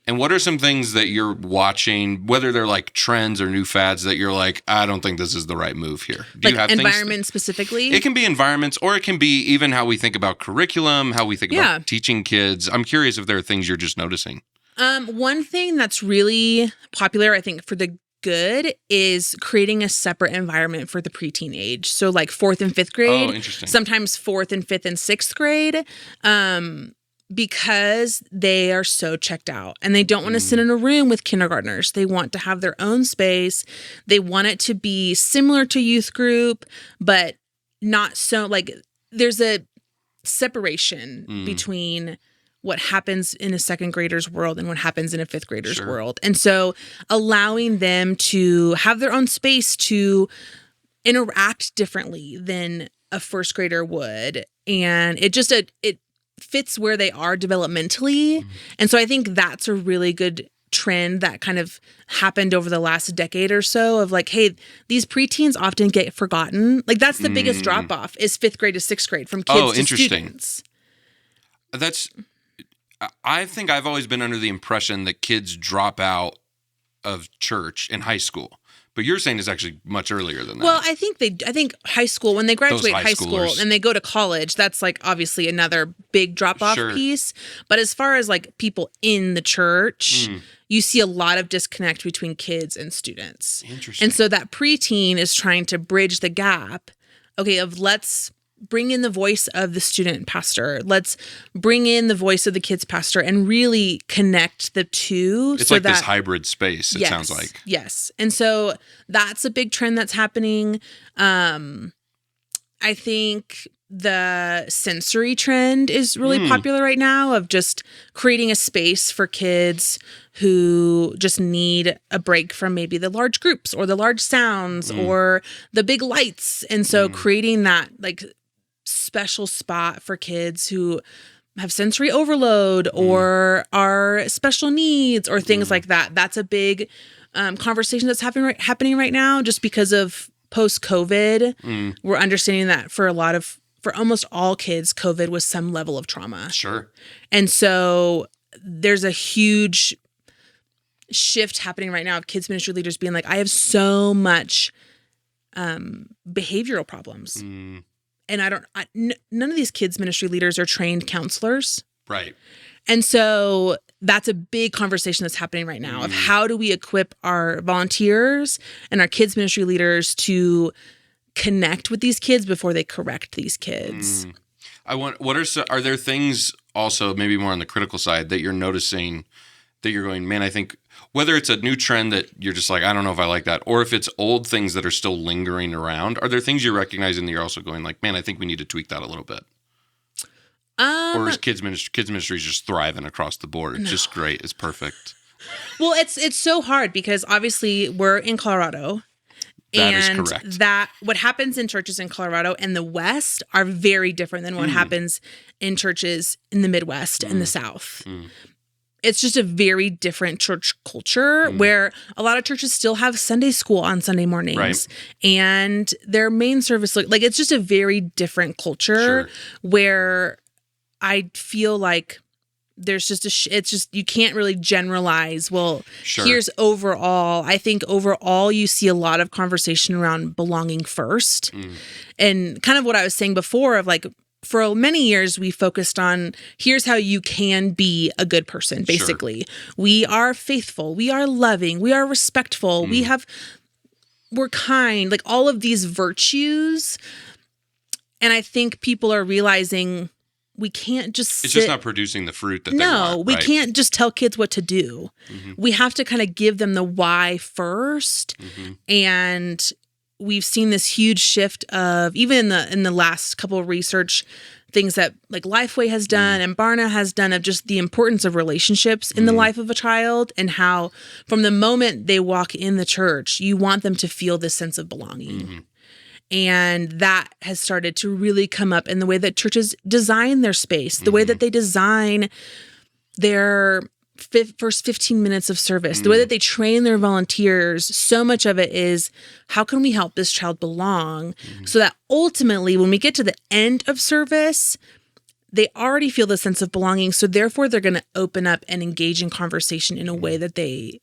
[SPEAKER 1] And what are some things that you're watching, whether they're like trends or new fads, that you're like, I don't think this is the right move here? Do you have
[SPEAKER 7] environment specifically?
[SPEAKER 1] It can be environments, or it can be even how we think about curriculum, how we think about teaching kids. I'm curious if there are things you're just noticing.
[SPEAKER 7] One thing that's really popular, I think, for the good is creating a separate environment for the preteen age. So like 4th and 5th grade.
[SPEAKER 1] Oh, interesting.
[SPEAKER 7] Sometimes 4th and 5th and 6th grade. Because they are so checked out and they don't want to sit in a room with kindergartners. They want to have their own space. They want it to be similar to youth group, but not so like there's a separation between what happens in a 2nd grader's world and what happens in a 5th grader's world. And so allowing them to have their own space to interact differently than a 1st grader would. And it fits where they are developmentally. And so I think that's a really good trend that kind of happened over the last decade or so of like, hey, these preteens often get forgotten. Like that's the biggest drop off is 5th grade to 6th grade from kids to students.
[SPEAKER 1] I think I've always been under the impression that kids drop out of church in high school. But you're saying it's actually much earlier than that.
[SPEAKER 7] Well, I think high school, when they graduate high school and they go to college, that's like obviously another big drop-off piece. But as far as like people in the church, you see a lot of disconnect between kids and students.
[SPEAKER 1] Interesting.
[SPEAKER 7] And so that preteen is trying to bridge the gap, of let's bring in the voice of the student pastor. Let's bring in the voice of the kids pastor and really connect the two.
[SPEAKER 1] It's so like this hybrid space, it sounds like.
[SPEAKER 7] Yes. And so that's a big trend that's happening. I think the sensory trend is really popular right now of just creating a space for kids who just need a break from maybe the large groups or the large sounds or the big lights. And so creating that like special spot for kids who have sensory overload or are special needs or things like that. That's a big conversation that's happening right now just because of post-COVID. We're understanding that for almost all kids, COVID was some level of trauma.
[SPEAKER 1] Sure.
[SPEAKER 7] And so there's a huge shift happening right now of kids ministry leaders being like, I have so much behavioral problems. And none of these kids ministry leaders are trained counselors.
[SPEAKER 1] Right.
[SPEAKER 7] And so that's a big conversation that's happening right now of how do we equip our volunteers and our kids ministry leaders to connect with these kids before they correct these kids.
[SPEAKER 1] Are there things also maybe more on the critical side that you're noticing that you're going, man, I think whether it's a new trend that you're just like, I don't know if I like that, or if it's old things that are still lingering around, are there things you're recognizing that you're also going like, man, I think we need to tweak that a little bit? Or is kids ministry is just thriving across the board? It's just great. It's perfect.
[SPEAKER 7] Well, it's so hard because obviously we're in Colorado.
[SPEAKER 1] That is correct.
[SPEAKER 7] That what happens in churches in Colorado and the West are very different than what happens in churches in the Midwest and the South. It's just a very different church culture where a lot of churches still have Sunday school on Sunday mornings and their main service, like it's just a very different culture where I feel like there's just it's just, you can't really generalize. Well, here's overall. I think overall you see a lot of conversation around belonging first and kind of what I was saying before of like, for many years, we focused on here's how you can be a good person, basically. We are faithful. We are loving. We are respectful. We're kind, like all of these virtues. And I think people are realizing we can't just
[SPEAKER 1] It's just not producing the fruit that they want.
[SPEAKER 7] No, we can't just tell kids what to do. We have to kind of give them the why first. And we've seen this huge shift of even in the last couple of research things that like Lifeway has done and Barna has done of just the importance of relationships in the life of a child and how from the moment they walk in the church, you want them to feel this sense of belonging. And that has started to really come up in the way that churches design their space, the way that they design their first 15 minutes of service, the way that they train their volunteers. So much of it is how can we help this child belong so that ultimately when we get to the end of service, they already feel the sense of belonging. So therefore, they're going to open up and engage in conversation in a way that they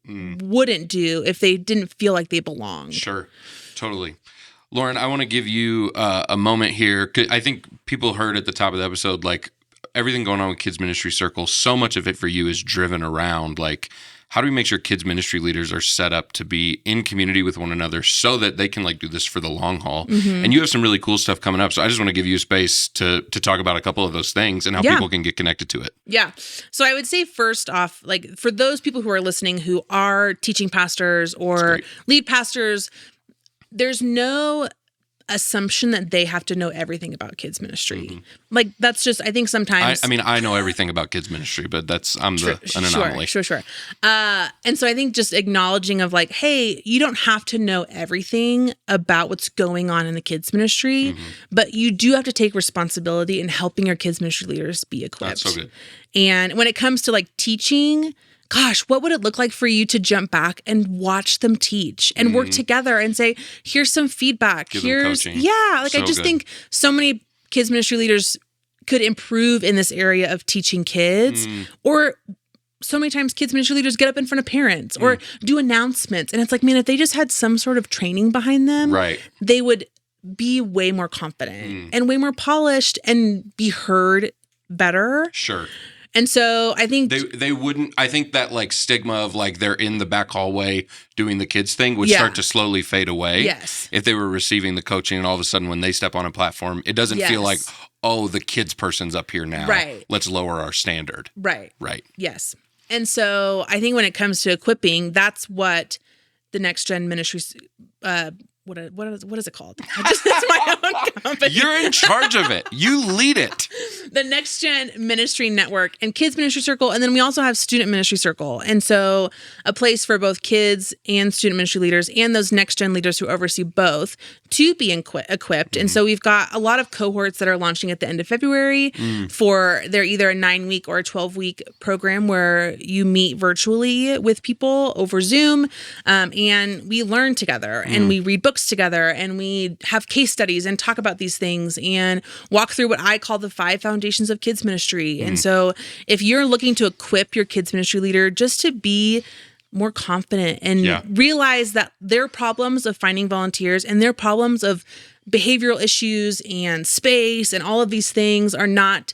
[SPEAKER 7] wouldn't do if they didn't feel like they belonged.
[SPEAKER 1] Sure. Totally. Lauren, I want to give you a moment here. I think people heard at the top of the episode, like, everything going on with Kids Ministry Circle, so much of it for you is driven around, like, how do we make sure kids ministry leaders are set up to be in community with one another so that they can like do this for the long haul? And you have some really cool stuff coming up. So I just want to give you a space to talk about a couple of those things and how people can get connected to it.
[SPEAKER 7] Yeah. So I would say first off, like for those people who are listening who are teaching pastors or lead pastors, there's no assumption that they have to know everything about kids ministry. Like that's just, I think sometimes.
[SPEAKER 1] I mean, I know everything about kids ministry, but I'm an anomaly.
[SPEAKER 7] Sure. And so I think just acknowledging of like, hey, you don't have to know everything about what's going on in the kids ministry, but you do have to take responsibility in helping your kids ministry leaders be equipped.
[SPEAKER 1] That's so good.
[SPEAKER 7] And when it comes to like teaching, gosh, what would it look like for you to jump back and watch them teach and work together and say, here's some feedback. Here's coaching. Yeah. Like I just think so many kids ministry leaders could improve in this area of teaching kids, or so many times kids ministry leaders get up in front of parents or do announcements. And it's like, man, if they just had some sort of training behind them, they would be way more confident and way more polished and be heard better.
[SPEAKER 1] Sure.
[SPEAKER 7] And so I think
[SPEAKER 1] they wouldn't. I think that like stigma of like they're in the back hallway doing the kids thing would start to slowly fade away.
[SPEAKER 7] Yes.
[SPEAKER 1] If they were receiving the coaching and all of a sudden when they step on a platform, it doesn't feel like, oh, the kids person's up here now.
[SPEAKER 7] Right.
[SPEAKER 1] Let's lower our standard.
[SPEAKER 7] Right.
[SPEAKER 1] Right.
[SPEAKER 7] Yes. And so I think when it comes to equipping, that's what the Next Gen Ministries. What is it called? It's my own company.
[SPEAKER 1] You're in charge of it. You lead it.
[SPEAKER 7] The Next Gen Ministry Network and Kids Ministry Circle. And then we also have Student Ministry Circle. And so a place for both kids and student ministry leaders and those Next Gen leaders who oversee both to be equipped. And so we've got a lot of cohorts that are launching at the end of February for they're either a 9-week or a 12-week program where you meet virtually with people over Zoom. And we learn together and we read books together and we have case studies and talk about these things and walk through what I call the 5 foundations of kids ministry. And so if you're looking to equip your kids ministry leader just to be more confident and realize that their problems of finding volunteers and their problems of behavioral issues and space and all of these things are not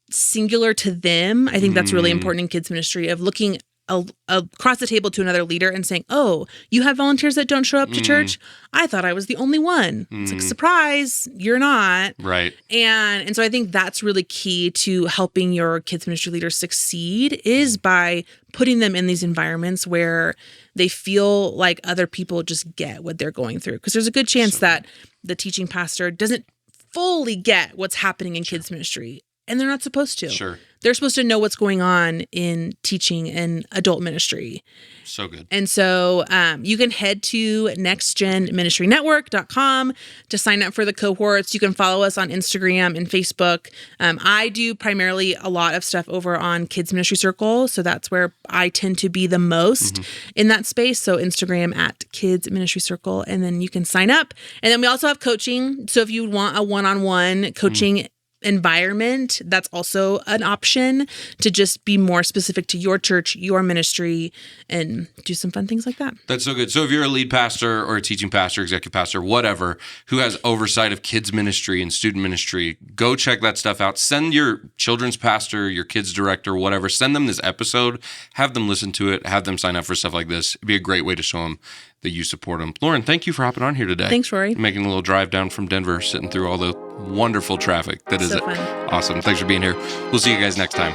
[SPEAKER 7] singular to them. I think that's really important in kids ministry of looking across the table to another leader and saying, oh, you have volunteers that don't show up to church? I thought I was the only one. It's like, surprise, you're not.
[SPEAKER 1] Right.
[SPEAKER 7] And so I think that's really key to helping your kids ministry leaders succeed is by putting them in these environments where they feel like other people just get what they're going through. Because there's a good chance that the teaching pastor doesn't fully get what's happening in kids ministry. And they're not supposed to.
[SPEAKER 1] Sure.
[SPEAKER 7] They're supposed to know what's going on in teaching and adult ministry.
[SPEAKER 1] So good.
[SPEAKER 7] And so you can head to nextgenministrynetwork.com to sign up for the cohorts. You can follow us on Instagram and Facebook. I do primarily a lot of stuff over on Kids Ministry Circle. So that's where I tend to be the most in that space. So Instagram at Kids Ministry Circle. And then you can sign up. And then we also have coaching. So if you want a one-on-one coaching environment, that's also an option to just be more specific to your church, your ministry, and do some fun things like that.
[SPEAKER 1] That's so good. So if you're a lead pastor or a teaching pastor, executive pastor, whatever, who has oversight of kids ministry and student ministry, go check that stuff out. Send your children's pastor, your kids director, whatever, send them this episode, have them listen to it, have them sign up for stuff like this. It'd be a great way to show them that you support them. Lauren, thank you for hopping on here today.
[SPEAKER 7] Thanks, Rory.
[SPEAKER 1] Making a little drive down from Denver, sitting through all the wonderful traffic. That is
[SPEAKER 7] so fun.
[SPEAKER 1] Awesome. Thanks for being here. We'll see you guys next time.